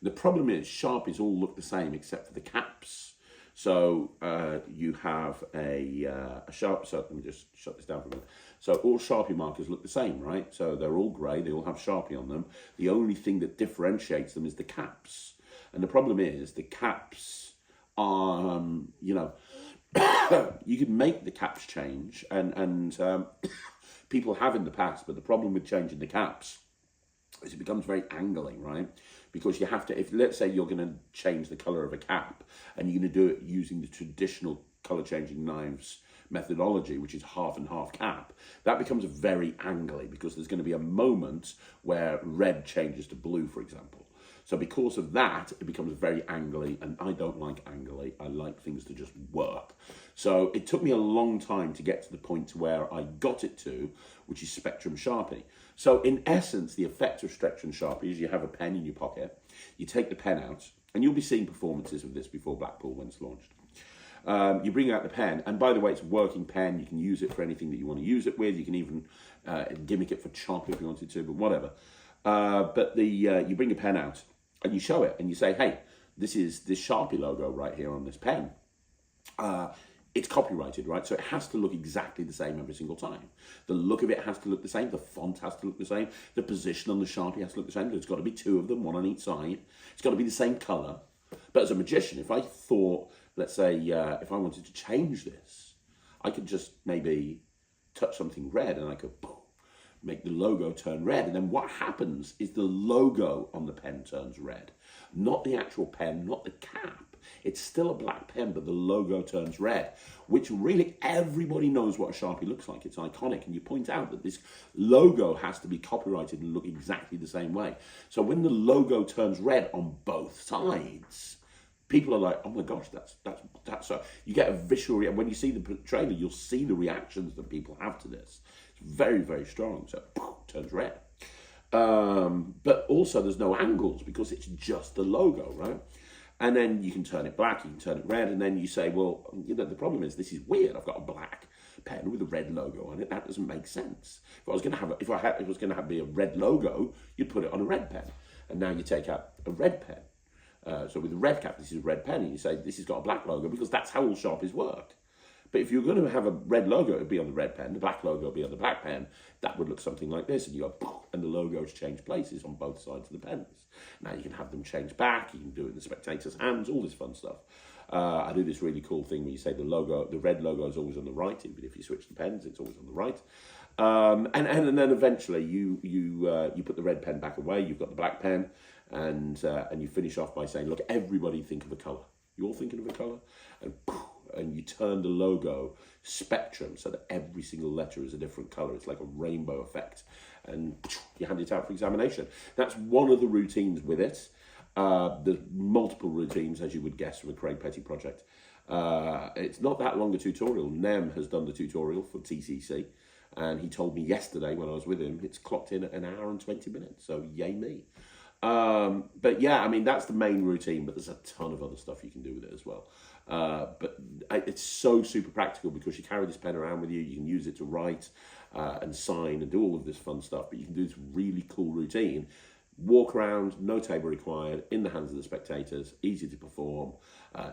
The problem is Sharpies all look the same except for the caps. So you have a Sharpie, so let me just shut this down for a minute. So all Sharpie markers look the same, right? So they're all grey, they all have Sharpie on them. The only thing that differentiates them is the caps. And the problem is the caps are, you know, you can make the caps change, and people have in the past, but the problem with changing the caps is it becomes very angling, right? Because you have to, if let's say you're going to change the colour of a cap and you're going to do it using the traditional colour changing knives methodology, which is half and half cap, that becomes very angly because there's going to be a moment where red changes to blue, for example. So because of that, it becomes very angly, and I don't like angly. I like things to just work. So it took me a long time to get to the point where I got it to, which is Spectrum Sharpie. So in essence, the effect of Spectrum Sharpie is you have a pen in your pocket, you take the pen out, and you'll be seeing performances of this before Blackpool when it's launched. You bring out the pen, and by the way, it's a working pen. You can use it for anything that you want to use it with. You can even gimmick it for chalk if you wanted to, but whatever. You bring a pen out, and you show it, and you say, hey, this is this Sharpie logo right here on this pen. It's copyrighted, right? So it has to look exactly the same every single time. The look of it has to look the same. The font has to look the same. The position on the Sharpie has to look the same. There's got to be two of them, one on each side. It's got to be the same color. But as a magician, if I thought, let's say, if I wanted to change this, I could just maybe touch something red, and I could make the logo turn red, and then what happens is the logo on the pen turns red, not the actual pen, not the cap. It's still a black pen, but the logo turns red, which really everybody knows what a Sharpie looks like. It's iconic, and you point out that this logo has to be copyrighted and look exactly the same way. So when the logo turns red on both sides, people are like, oh my gosh, that's so. You get a visual reaction. When you see the trailer, you'll see the reactions that people have to this. It's very, very strong. So turns red. But also there's no angles because it's just the logo, right? And then you can turn it black, you can turn it red, and then you say, well, you know, the problem is this is weird. I've got a black pen with a red logo on it. That doesn't make sense. If I was going to have, if it was going to be a red logo, you'd put it on a red pen. And now you take out a red pen. So with a red cap, this is a red pen, and you say this has got a black logo because that's how all Sharpies work. But if you're going to have a red logo, it would be on the red pen. The black logo would be on the black pen. That would look something like this. And you go, and the logos change places on both sides of the pens. Now you can have them change back. You can do it in the spectator's hands, all this fun stuff. I do this really cool thing where you say the red logo is always on the right. Even if you switch the pens, it's always on the right. And then eventually you put the red pen back away. You've got the black pen, and you finish off by saying, look, everybody think of a color. You're all thinking of a color, and you turn the logo spectrum so that every single letter is a different color. It's like a rainbow effect, and you hand it out for examination. That's one of the routines with it. There's multiple routines, as you would guess, from a Craig Petty project. It's not that long a tutorial. Nem has done the tutorial for TCC, and he told me yesterday when I was with him, it's clocked in at 1 hour and 20 minutes, so yay me. But yeah, I mean, that's the main routine, but there's a ton of other stuff you can do with it as well. But it's so super practical because you carry this pen around with you. You can use it to write and sign and do all of this fun stuff, but you can do this really cool routine. Walk around, no table required, in the hands of the spectators, easy to perform,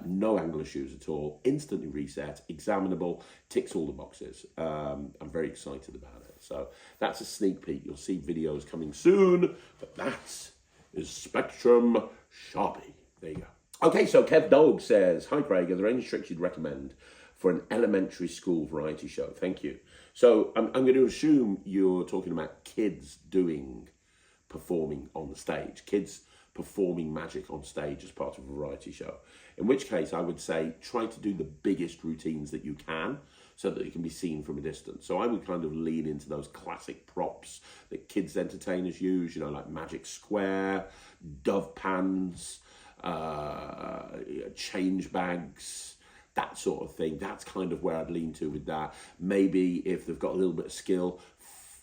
no angle issues at all, instantly reset, examinable, ticks all the boxes. I'm very excited about it. So that's a sneak peek. You'll see videos coming soon, but that is Spectrum Sharpie. There you go. Okay, so Kev Dog says, hi Craig, are there any tricks you'd recommend for an elementary school variety show? Thank you. So I'm going to assume you're talking about kids performing on the stage, kids performing magic on stage as part of a variety show. In which case I would say try to do the biggest routines that you can so that it can be seen from a distance. So I would kind of lean into those classic props that kids entertainers use, you know, like magic square, dove pans, change bags, that sort of thing. That's kind of where I'd lean to with that. Maybe if they've got a little bit of skill,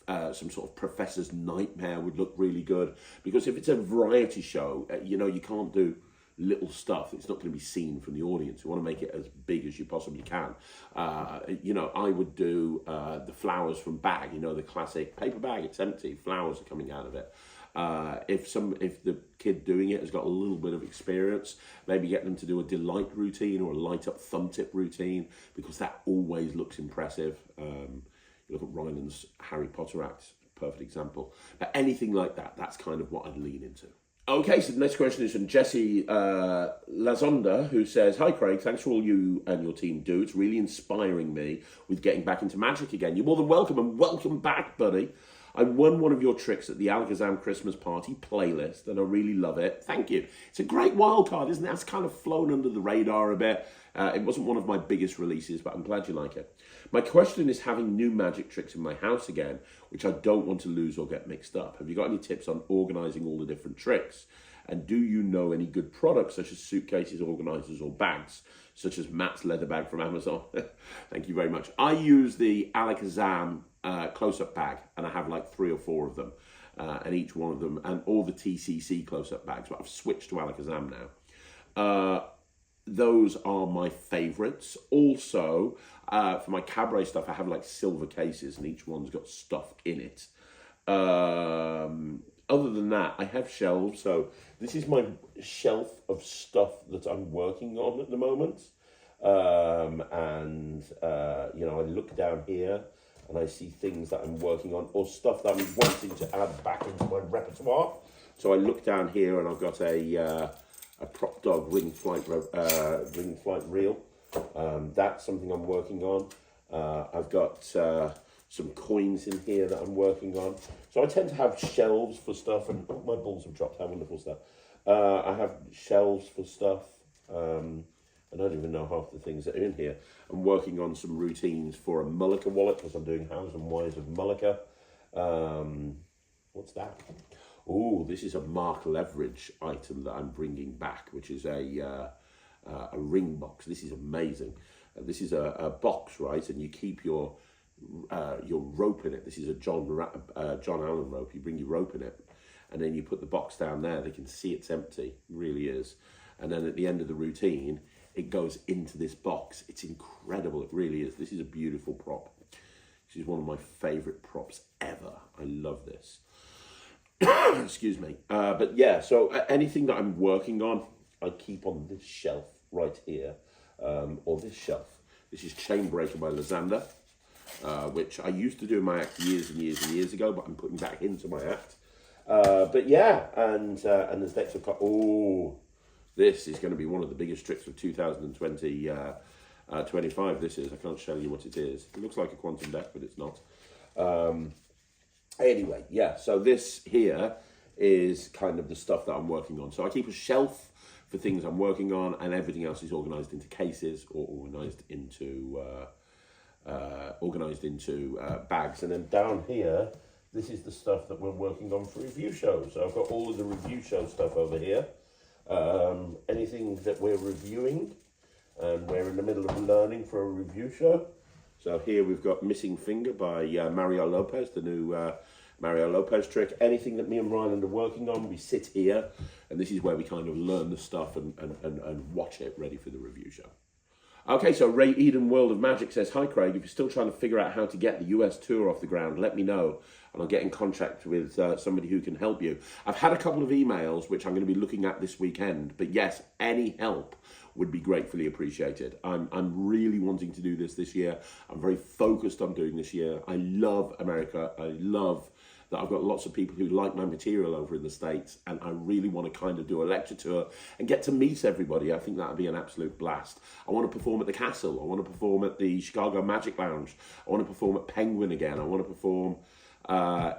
some sort of professor's nightmare would look really good, because if it's a variety show, you know, you can't do little stuff. It's not going to be seen from the audience. You want to make it as big as you possibly can. You know, I would do the flowers from bag, you know, the classic paper bag, it's empty, flowers are coming out of it. If the kid doing it has got a little bit of experience, maybe get them to do a delight routine or a light up thumb tip routine, because that always looks impressive. You look at Ryan's Harry Potter act, perfect example. But anything like that, that's kind of what I'd lean into. Okay, so the next question is from Jesse Lazonda, who says, hi Craig, thanks for all you and your team do. It's really inspiring me with getting back into magic again. You're more than welcome, and welcome back, buddy. I won one of your tricks at the Alakazam Christmas Party playlist, and I really love it. Thank you. It's a great wild card, isn't it? It's kind of flown under the radar a bit. It wasn't one of my biggest releases, but I'm glad you like it. My question is having new magic tricks in my house again, which I don't want to lose or get mixed up. Have you got any tips on organising all the different tricks? And do you know any good products such as suitcases, organisers or bags, such as Matt's leather bag from Amazon? Thank you very much. I use the Alakazam close-up bag, and I have like 3 or 4 of them, and each one of them, and all the TCC close-up bags, but I've switched to Alakazam now. Those are my favourites. Also, for my cabaret stuff, I have like silver cases, and each one's got stuff in it. Other than that, I have shelves. So this is my shelf of stuff that I'm working on at the moment. You know, I look down here and I see things that I'm working on or stuff that I'm wanting to add back into my repertoire. So I look down here and I've got a prop dog ring flight reel. That's something I'm working on. I've got some coins in here that I'm working on. So I tend to have shelves for stuff, and my balls have dropped, how wonderful stuff. I have shelves for stuff. I don't even know half the things that are in here. I'm working on some routines for a Mullica wallet, because I'm doing Hows and Whys of Mullica. What's that? Oh, this is a Mark Leverage item that I'm bringing back, which is a ring box. This is amazing. This is a box, right? And you keep your rope in it. This is a John Allen rope. You bring your rope in it, and then you put the box down there. They can see it's empty. It really is. And then at the end of the routine, it goes into this box. It's incredible. It really is. This is a beautiful prop. This is one of my favourite props ever. I love this. Excuse me. But yeah, so anything that I'm working on, I keep on this shelf right here, or this shelf. This is Chain Breaker by Lysander, which I used to do in my act years and years and years ago, but I'm putting back into my act. But yeah, and there's decks of cards. Oh, this is going to be one of the biggest tricks of 2020, 25. This is. I can't show you what it is. It looks like a quantum deck, but it's not. Anyway, yeah, so this here is kind of the stuff that I'm working on. So I keep a shelf for things I'm working on, and everything else is organised into cases or organised into bags. And then down here, this is the stuff that we're working on for review shows. So I've got all of the review show stuff over here. Anything that we're reviewing, and we're in the middle of learning for a review show. So here we've got Missing Finger by Mario Lopez, the new Mario Lopez trick. Anything that me and Ryland are working on, we sit here, and this is where we kind of learn the stuff and watch it ready for the review show. Okay, so Ray Eden World of Magic says, hi Craig, if you're still trying to figure out how to get the US tour off the ground, let me know, and I'll get in contact with somebody who can help you. I've had a couple of emails, which I'm going to be looking at this weekend, but yes, any help would be gratefully appreciated. I'm really wanting to do this year. I'm very focused on doing this year. I love America. I love that I've got lots of people who like my material over in the States, and I really want to kind of do a lecture tour and get to meet everybody. I think that would be an absolute blast. I want to perform at the Castle. I want to perform at the Chicago Magic Lounge. I want to perform at Penguin again. I want to perform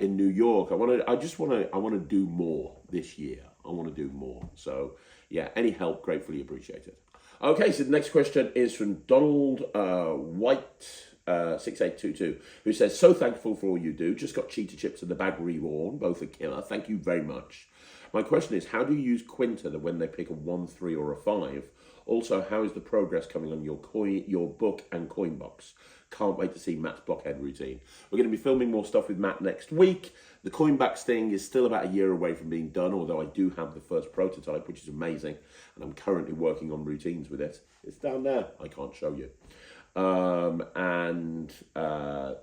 in New York. I want to do more this year. I want to do more. So yeah, any help, gratefully appreciated. Okay, so the next question is from Donald White. 6822, who says, so thankful for all you do. Just got cheetah chips and the bag reworn. Both are killer. Thank you very much. My question is, how do you use Quinta when they pick a 1, 3 or a 5? Also, how is the progress coming on your book and coin box? Can't wait to see Matt's blockhead routine. We're going to be filming more stuff with Matt next week. The coin box thing is still about a year away from being done, although I do have the first prototype, which is amazing, and I'm currently working on routines with it. It's down there. I can't show you.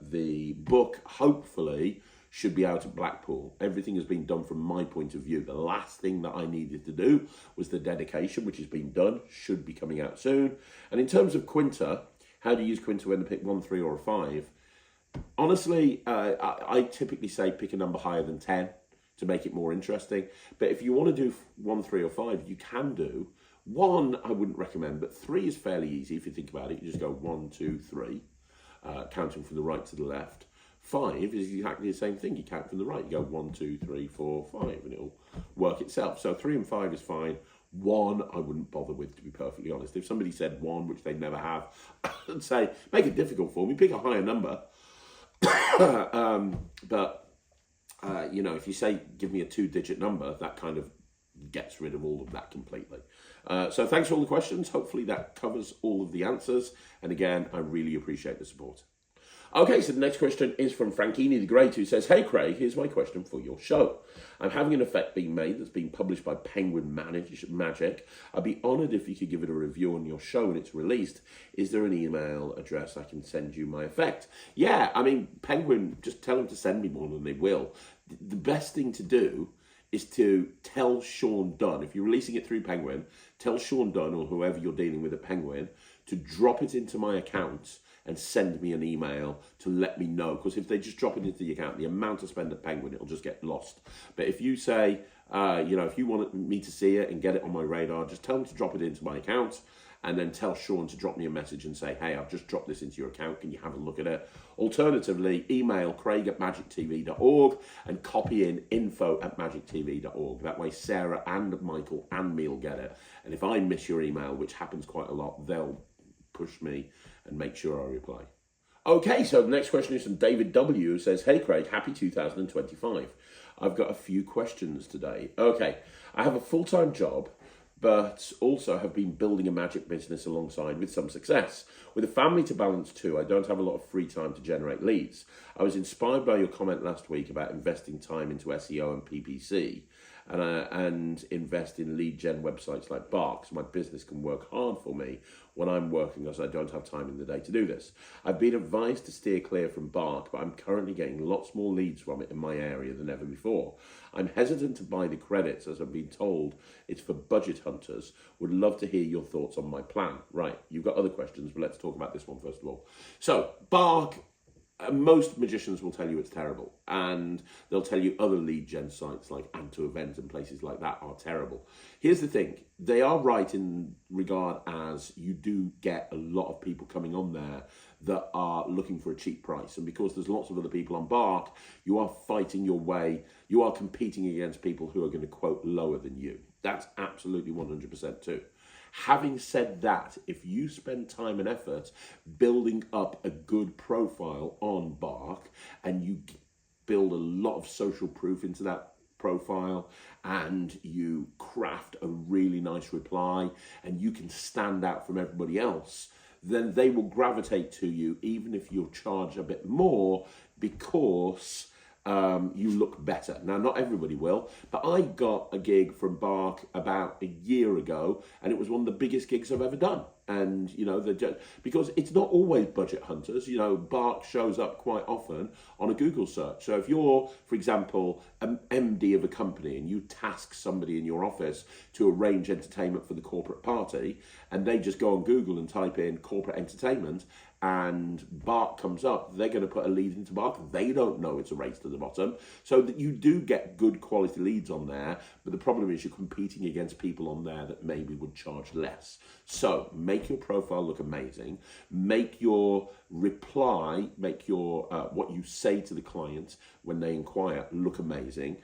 The book hopefully should be out at Blackpool. Everything has been done from my point of view. The last thing that I needed to do was the dedication, which has been done, should be coming out soon. And in terms of Quinta, how do you use Quinta when they pick 1, 3 or a 5? Honestly, I typically say pick a number higher than 10 to make it more interesting. But if you want to do 1, 3 or 5, you can do. 1, I wouldn't recommend, but 3 is fairly easy if you think about it. You just go 1, 2, 3, counting from the right to the left. 5 is exactly the same thing. You count from the right. You go 1, 2, 3, 4, 5, and it'll work itself. So 3 and 5 is fine. 1, I wouldn't bother with, to be perfectly honest. If somebody said 1, which they never have, I'd say, make it difficult for me. Pick a higher number. You know, if you say, give me a 2-digit number, that kind of gets rid of all of that completely. So thanks for all the questions. Hopefully that covers all of the answers. And again, I really appreciate the support. Okay, so the next question is from Frankini the Great, who says, hey Craig, here's my question for your show. I'm having an effect being made that's being published by Penguin Magic. I'd be honoured if you could give it a review on your show when it's released. Is there an email address I can send you my effect? Yeah, I mean, Penguin, just tell them to send me one and they will. The best thing to do is to tell Sean Dunn, if you're releasing it through Penguin, tell Sean Dunn or whoever you're dealing with at Penguin to drop it into my account and send me an email to let me know. Because if they just drop it into the account, the amount I spend at Penguin, it'll just get lost. But if you say, you know, if you want me to see it and get it on my radar, just tell them to drop it into my account and then tell Sean to drop me a message and say, hey, I've just dropped this into your account. Can you have a look at it? Alternatively, email craig@magictv.org and copy in info@magictv.org. That way Sarah and Michael and me will get it. And if I miss your email, which happens quite a lot, they'll push me and make sure I reply. Okay, so the next question is from David W, who says, hey Craig, happy 2025. I've got a few questions today. Okay, I have a full-time job, but also have been building a magic business alongside with some success. With a family to balance too, I don't have a lot of free time to generate leads. I was inspired by your comment last week about investing time into SEO and PPC and invest in lead gen websites like Bark so my business can work hard for me when I'm working, as I don't have time in the day to do this. I've been advised to steer clear from Bark, but I'm currently getting lots more leads from it in my area than ever before. I'm hesitant to buy the credits as I've been told it's for budget hunters. Would love to hear your thoughts on my plan. Right, you've got other questions, but let's talk about this one first of all. So, Bark, most magicians will tell you it's terrible, and they'll tell you other lead gen sites like Event and places like that are terrible. Here's the thing, they are right in regard as you do get a lot of people coming on there that are looking for a cheap price, and because there's lots of other people on Bark, you are fighting your way, you are competing against people who are going to quote lower than you. That's absolutely 100% true. Having said that, if you spend time and effort building up a good profile on Bark and you build a lot of social proof into that profile and you craft a really nice reply and you can stand out from everybody else, then they will gravitate to you even if you charge a bit more because you look better. Now, not everybody will, but I got a gig from Bark about a year ago, and it was one of the biggest gigs I've ever done. And, you know, because it's not always budget hunters, you know, Bark shows up quite often on a Google search. So if you're, for example, an MD of a company and you task somebody in your office to arrange entertainment for the corporate party, and they just go on Google and type in corporate entertainment, and Bark comes up, they're going to put a lead into Bark. They don't know it's a race to the bottom. So that you do get good quality leads on there, but the problem is you're competing against people on there that maybe would charge less. So make your profile look amazing. Make your reply, make your what you say to the client when they inquire look amazing.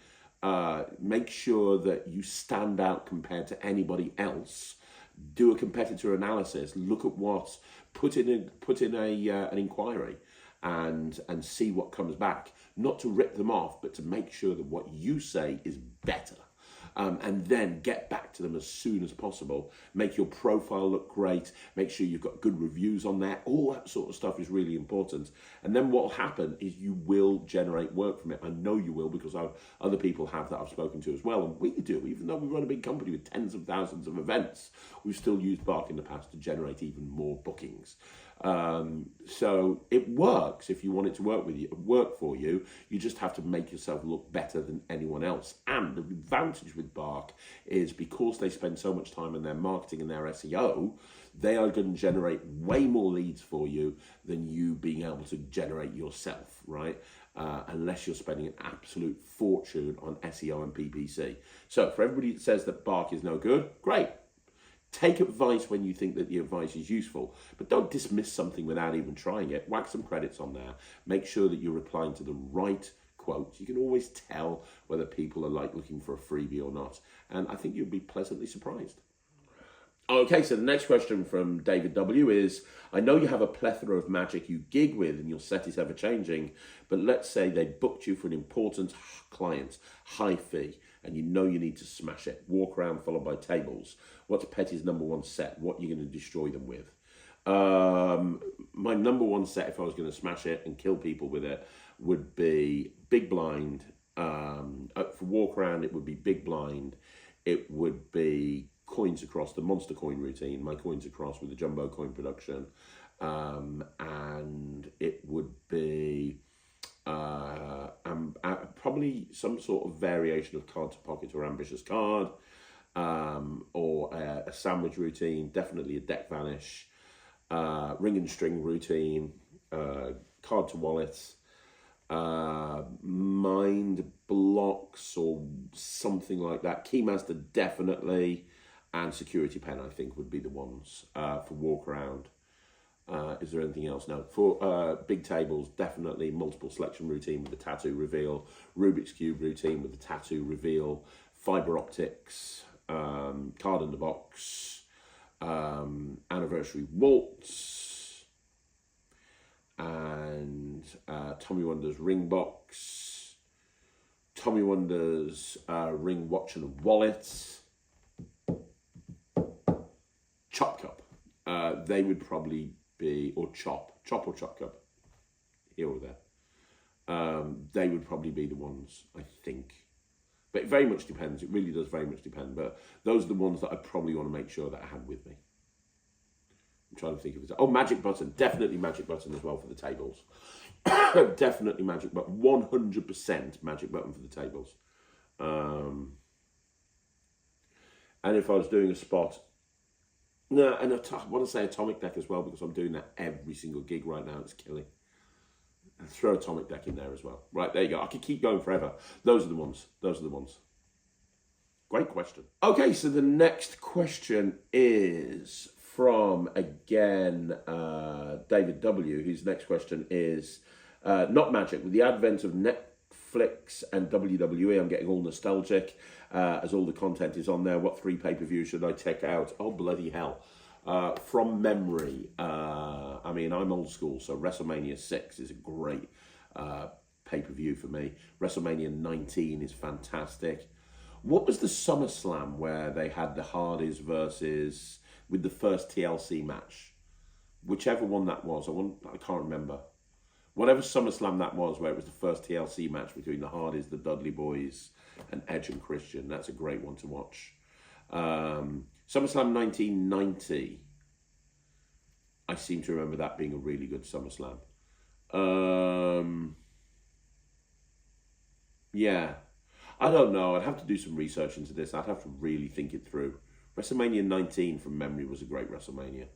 Make sure that you stand out compared to anybody else. Do a competitor analysis. Look at what put in an inquiry and see what comes back. Not to rip them off, but to make sure that what you say is better. And then get back to them as soon as possible. Make your profile look great. Make sure you've got good reviews on there. All that sort of stuff is really important. And then what will happen is you will generate work from it. I know you will, because other people have that I've spoken to as well. And we do, even though we run a big company with tens of thousands of events, we've still used Bark in the past to generate even more bookings. So it works if you want it to work for you. You just have to make yourself look better than anyone else. And the advantage with Bark is because they spend so much time on their marketing and their SEO, they are going to generate way more leads for you than you being able to generate yourself, right? Unless you're spending an absolute fortune on SEO and PPC. So for everybody that says that Bark is no good, great. Take advice when you think that the advice is useful, but don't dismiss something without even trying it. Whack some credits on there. Make sure that you're replying to the right quotes. You can always tell whether people are like looking for a freebie or not. And I think you'll be pleasantly surprised. Okay, so the next question from David W is, I know you have a plethora of magic you gig with and your set is ever changing, but let's say they booked you for an important client, high fee, and you know you need to smash it. Walkaround followed by tables. What's Petty's number one set? What are you going to destroy them with? My number one set, if I was going to smash it and kill people with it, would be Big Blind. For Walkaround, it would be Big Blind. It would be Coins Across, the Monster Coin routine, my Coins Across with the Jumbo Coin production. And it would be probably some sort of variation of Card to Pocket or Ambitious Card, or a sandwich routine, definitely a Deck Vanish, Ring and String routine, Card to Wallet, Mind Blocks or something like that. Keymaster definitely, and Security Pen I think would be the ones for Walkaround. Is there anything else? No. For big tables, definitely multiple selection routine with the tattoo reveal, Rubik's Cube routine with the tattoo reveal, fiber optics, card in the box, anniversary waltz, and Tommy Wonder's ring box, Tommy Wonder's ring watch and wallet, Chop Cup. They would probably be, or Chop or Chop Cup, here or there. They would probably be the ones, I think. But it very much depends. It really does very much depend. But those are the ones that I probably want to make sure that I had with me. I'm trying to think of it. Oh, Magic Button. Definitely Magic Button as well for the tables. Definitely Magic Button. 100% Magic Button for the tables. And if I was doing a spot, no, and I want to say Atomic Deck as well, because I'm doing that every single gig right now. It's killing. And throw Atomic Deck in there as well. Right, there you go. I could keep going forever. Those are the ones. Those are the ones. Great question. Okay, so the next question is from, again, David W., whose next question is, not magic. With the advent of Netflix and WWE, I'm getting all nostalgic, as all the content is on there. What 3 pay-per-views should I check out? Oh, bloody hell. From memory, I mean, I'm old school, so WrestleMania 6 is a great pay-per-view for me. WrestleMania 19 is fantastic. What was the SummerSlam where they had the Hardys versus, with the first TLC match? Whichever one that was, I can't remember. Whatever SummerSlam that was, where it was the first TLC match between the Hardys, the Dudley Boys, and Edge and Christian. That's a great one to watch. SummerSlam 1990. I seem to remember that being a really good SummerSlam. Yeah. I don't know. I'd have to do some research into this. I'd have to really think it through. WrestleMania 19 from memory was a great WrestleMania.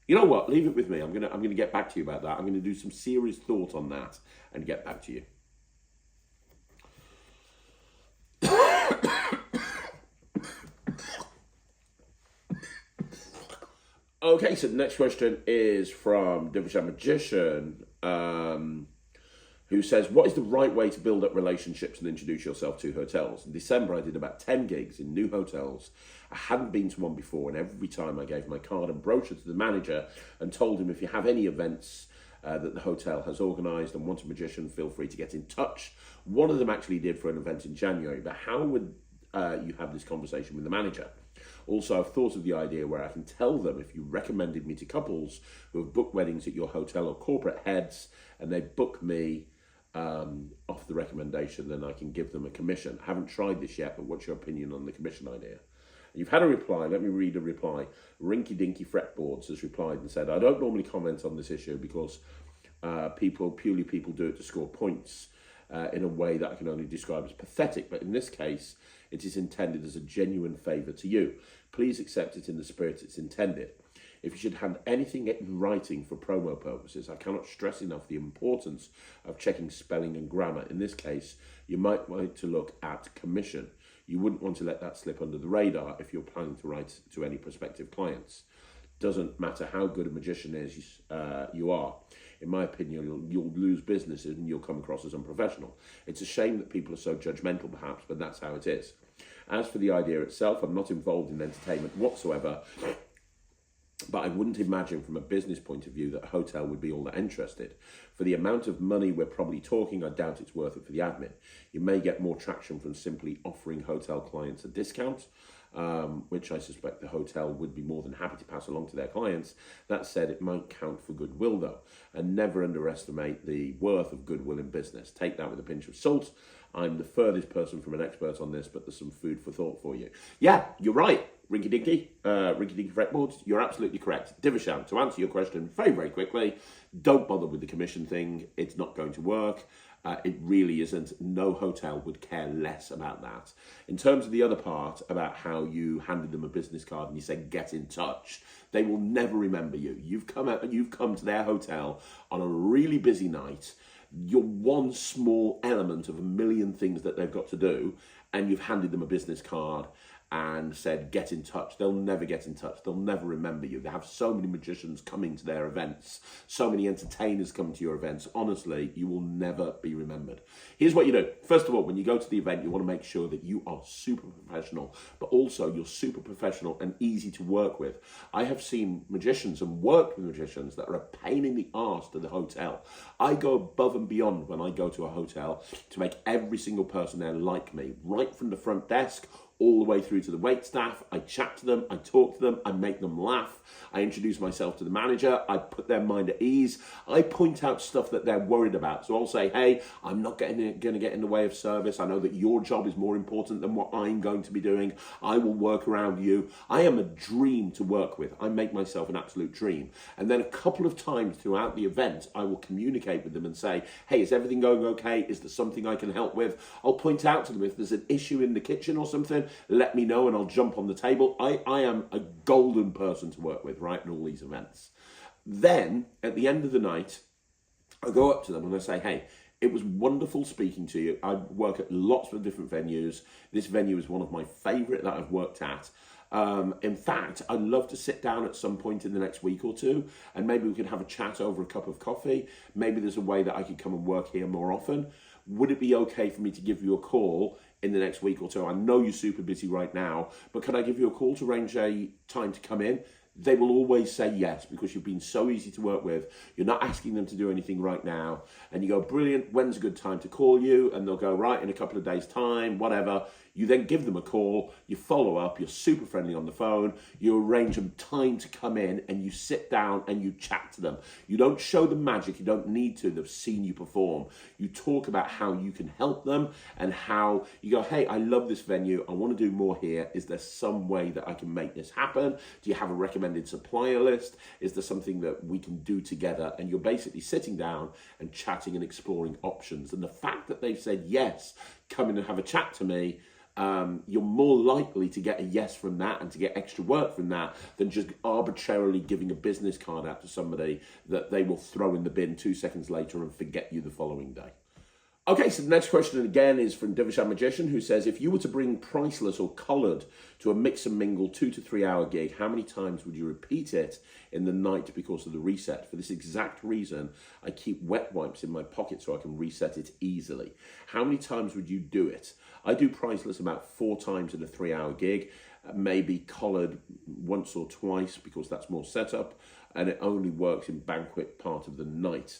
You know what? Leave it with me. I'm gonna get back to you about that. I'm gonna do some serious thought on that and get back to you. Okay, so the next question is from Division Magician, who says, what is the right way to build up relationships and introduce yourself to hotels? In December, I did about 10 gigs in new hotels. I hadn't been to one before, and every time I gave my card and brochure to the manager and told him, if you have any events that the hotel has organised and want a magician, feel free to get in touch. One of them actually did for an event in January, but how would you have this conversation with the manager? Also, I've thought of the idea where I can tell them if you recommended me to couples who have booked weddings at your hotel or corporate heads, and they book me off the recommendation, then I can give them a commission. I haven't tried this yet, but what's your opinion on the commission idea? You've had a reply. Let me read a reply. Rinky Dinky Fretboards has replied and said, I don't normally comment on this issue because people do it to score points in a way that I can only describe as pathetic. But in this case, it is intended as a genuine favour to you. Please accept it in the spirit it's intended. If you should have anything in writing for promo purposes, I cannot stress enough the importance of checking spelling and grammar. In this case, you might want to look at commission. You wouldn't want to let that slip under the radar if you're planning to write to any prospective clients. Doesn't matter how good a magician is you are. In my opinion, you'll lose businesses and you'll come across as unprofessional. It's a shame that people are so judgmental, perhaps, but that's how it is. As for the idea itself, I'm not involved in entertainment whatsoever, but I wouldn't imagine from a business point of view that a hotel would be all that interested. For the amount of money we're probably talking, I doubt it's worth it for the admin. You may get more traction from simply offering hotel clients a discount, which I suspect the hotel would be more than happy to pass along to their clients. That said, it might count for goodwill though, and never underestimate the worth of goodwill in business. Take that with a pinch of salt. I'm the furthest person from an expert on this, but there's some food for thought for you. Yeah, you're right, Rinky Dinky fretboards, you're absolutely correct. Divisham, to answer your question very, very quickly, don't bother with the commission thing. It's not going to work. It really isn't. No hotel would care less about that. In terms of the other part about how you handed them a business card and you said, get in touch, they will never remember you. You've come to their hotel on a really busy night. You're one small element of a million things that they've got to do, and you've handed them a business card and said, get in touch. They'll never get in touch. They'll never remember you. They have so many magicians coming to their events, so many entertainers coming to your events. Honestly, you will never be remembered. Here's what you do. First of all, when you go to the event, you want to make sure that you are super professional, but also you're super professional and easy to work with. I have seen magicians and worked with magicians that are a pain in the arse to the hotel. I go above and beyond when I go to a hotel to make every single person there like me, right from the front desk all the way through to the wait staff. I chat to them, I talk to them, I make them laugh, I introduce myself to the manager, I put their mind at ease, I point out stuff that they're worried about. So I'll say, hey, I'm not going to get in the way of service. I know that your job is more important than what I'm going to be doing. I will work around you. I am a dream to work with. I make myself an absolute dream. And then a couple of times throughout the event, I will communicate with them and say, hey, is everything going okay? Is there something I can help with? I'll point out to them if there's an issue in the kitchen or something, let me know and I'll jump on the table. I am a golden person to work with, right, in all these events. Then, at the end of the night, I go up to them and I say, hey, it was wonderful speaking to you. I work at lots of different venues. This venue is one of my favourite that I've worked at. In fact, I'd love to sit down at some point in the next week or two and maybe we could have a chat over a cup of coffee. Maybe there's a way that I could come and work here more often. Would it be okay for me to give you a call in the next week or two? I know you're super busy right now, but could I give you a call to arrange a time to come in? They will always say yes because you've been so easy to work with. You're not asking them to do anything right now. And you go, brilliant, when's a good time to call you? And they'll go, right, in a couple of days' time, whatever. You then give them a call, you follow up, you're super friendly on the phone, you arrange a time to come in and you sit down and you chat to them. You don't show them magic, you don't need to, they've seen you perform. You talk about how you can help them and how you go, hey, I love this venue, I want to do more here. Is there some way that I can make this happen? Do you have a recommended supplier list? Is there something that we can do together? And you're basically sitting down and chatting and exploring options. And the fact that they've said, yes, come in and have a chat to me, you're more likely to get a yes from that and to get extra work from that than just arbitrarily giving a business card out to somebody that they will throw in the bin 2 seconds later and forget you the following day. Okay, so the next question again is from Divisham Magician, who says, if you were to bring Priceless or Coloured to a mix and mingle 2 to 3 hour gig, how many times would you repeat it in the night because of the reset? For this exact reason, I keep wet wipes in my pocket so I can reset it easily. How many times would you do it? I do Priceless about 4 times in a 3 hour gig, maybe Coloured once or twice because that's more setup, and it only works in banquet part of the night.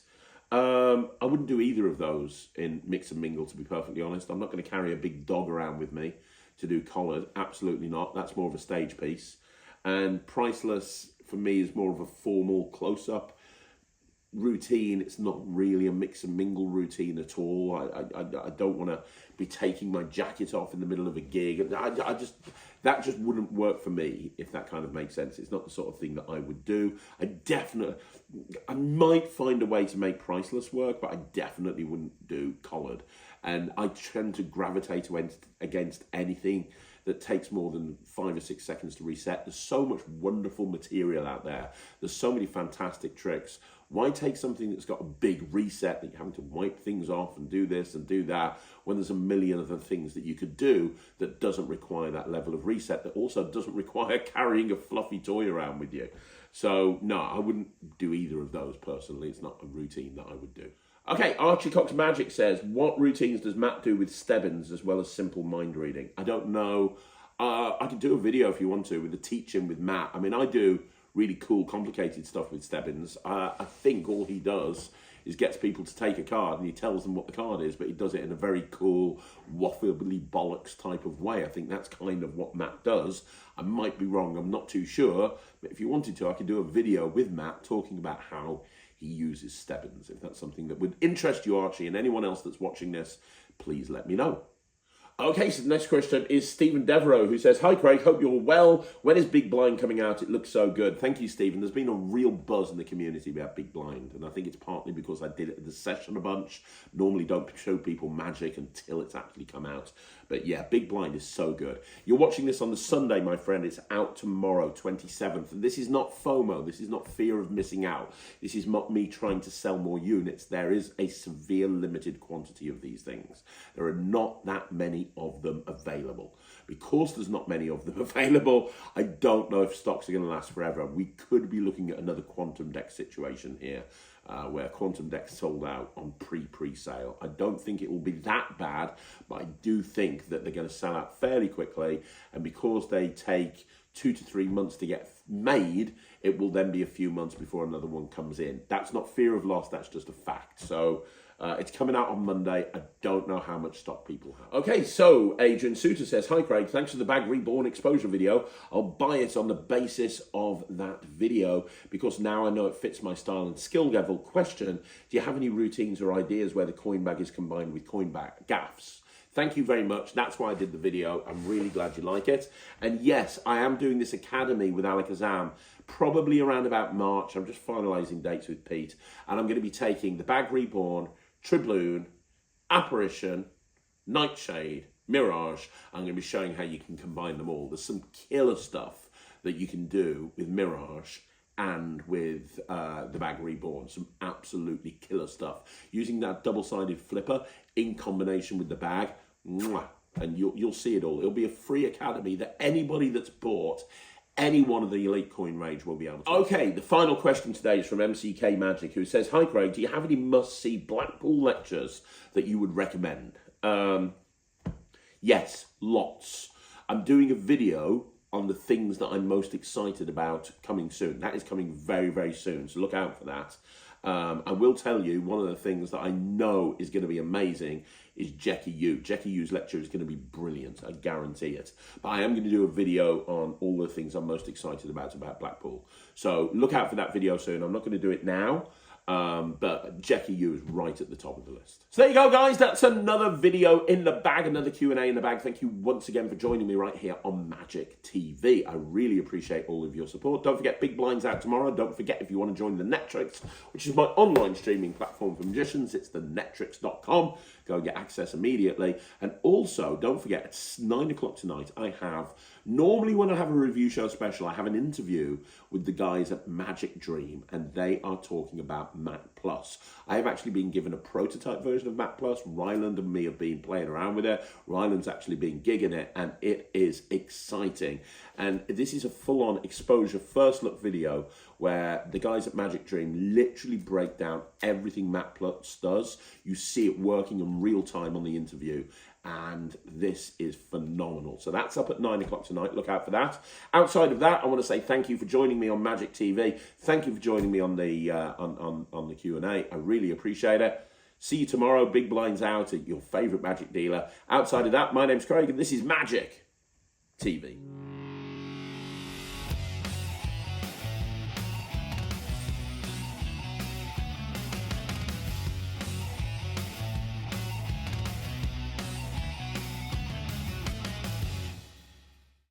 I wouldn't do either of those in mix and mingle, to be perfectly honest. I'm not going to carry a big dog around with me to do Collared. Absolutely not. That's more of a stage piece. And Priceless, for me, is more of a formal close-up routine. It's not really a mix and mingle routine at all. I don't want to be taking my jacket off in the middle of a gig. That just wouldn't work for me, if that kind of makes sense. It's not the sort of thing that I would do. I might find a way to make Priceless work, but I definitely wouldn't do Collared. And I tend to gravitate against anything that takes more than 5 or 6 seconds to reset. There's so much wonderful material out there. There's so many fantastic tricks. Why take something that's got a big reset that you're having to wipe things off and do this and do that when there's a million other things that you could do that doesn't require that level of reset, that also doesn't require carrying a fluffy toy around with you? So no, I wouldn't do either of those personally. It's not a routine that I would do. Okay, Archie Cox Magic says, what routines does Matt do with Stebbins as well as simple mind reading? I don't know. I can do a video if you want to with the teaching with Matt. I mean, I do really cool, complicated stuff with Stebbins. I think all he does is gets people to take a card and he tells them what the card is, but he does it in a very cool, waffly bollocks type of way. I think that's kind of what Matt does. I might be wrong, I'm not too sure, but if you wanted to, I could do a video with Matt talking about how he uses Stebbins. If that's something that would interest you, Archie, and anyone else that's watching this, please let me know. Okay, so the next question is Stephen Devereaux, who says, hi Craig, hope you're well. When is Big Blind coming out? It looks so good. Thank you, Stephen. There's been a real buzz in the community about Big Blind, and I think it's partly because I did it at the session a bunch. Normally don't show people magic until it's actually come out. But yeah, Big Blind is so good. You're watching this on the Sunday, my friend. It's out tomorrow, 27th. And this is not FOMO. This is not fear of missing out. This is not me trying to sell more units. There is a severe limited quantity of these things. There are not that many of them available. Because there's not many of them available, I don't know if stocks are going to last forever. We could be looking at another quantum deck situation here, where quantum decks sold out on pre-sale. I don't think it will be that bad, but I do think that they're going to sell out fairly quickly, and because they take 2 to 3 months to get made, it will then be a few months before another one comes in. That's not fear of loss, that's just a fact. So it's coming out on Monday. I don't know how much stock people have. Okay, so Adrian Suter says, hi Craig, thanks for the bag reborn exposure video. I'll buy it on the basis of that video because now I know it fits my style and skill level. Question, do you have any routines or ideas where the coin bag is combined with coin bag? Gaffes. Thank you very much. That's why I did the video. I'm really glad you like it. And yes, I am doing this academy with Alakazam, probably around about March. I'm just finalising dates with Pete. And I'm going to be taking the Bag Reborn, Tribloon, Apparition, Nightshade, Mirage. I'm going to be showing how you can combine them all. There's some killer stuff that you can do with Mirage and with the Bag Reborn. Some absolutely killer stuff. Using that double-sided flipper in combination with the bag, and you'll see it all. It'll be a free academy that anybody that's bought any one of the Elite Coin range will be able to. Okay, the final question today is from MCK Magic, who says, hi Craig, do you have any must-see Blackpool lectures that you would recommend? Yes, lots. I'm doing a video on the things that I'm most excited about coming soon. That is coming very, very soon, so look out for that. I will tell you, one of the things that I know is going to be amazing is Jackie Yu. Jackie Yu's lecture is going to be brilliant, I guarantee it. But I am going to do a video on all the things I'm most excited about Blackpool. So look out for that video soon. I'm not going to do it now, but Jackie Yu is right at the top of the list. So there you go, guys. That's another video in the bag, another Q&A in the bag. Thank you once again for joining me right here on Magic TV. I really appreciate all of your support. Don't forget, Big Blind's out tomorrow. Don't forget, if you want to join the Netrix, which is my online streaming platform for magicians, it's the Netrix.com. Go and get access immediately. And also, don't forget, it's 9 o'clock tonight. I have, normally when I have a review show special, I have an interview with the guys at Magic Dream, and they are talking about Mat Plus. I have actually been given a prototype version of Mat Plus. Ryland and me have been playing around with it. Ryland's actually been gigging it, and it is exciting. And this is a full-on exposure first look video where the guys at Magic Dream literally break down everything Mat Plus does. You see it working in real time on the interview, and this is phenomenal. So that's up at 9 o'clock tonight. Look out for that. Outside of that, I want to say thank you for joining me on Magic TV. Thank you for joining me on the on the Q&A. I really appreciate it. See you tomorrow. Big Blind's out at your favourite Magic dealer. Outside of that, my name's Craig, and this is Magic TV.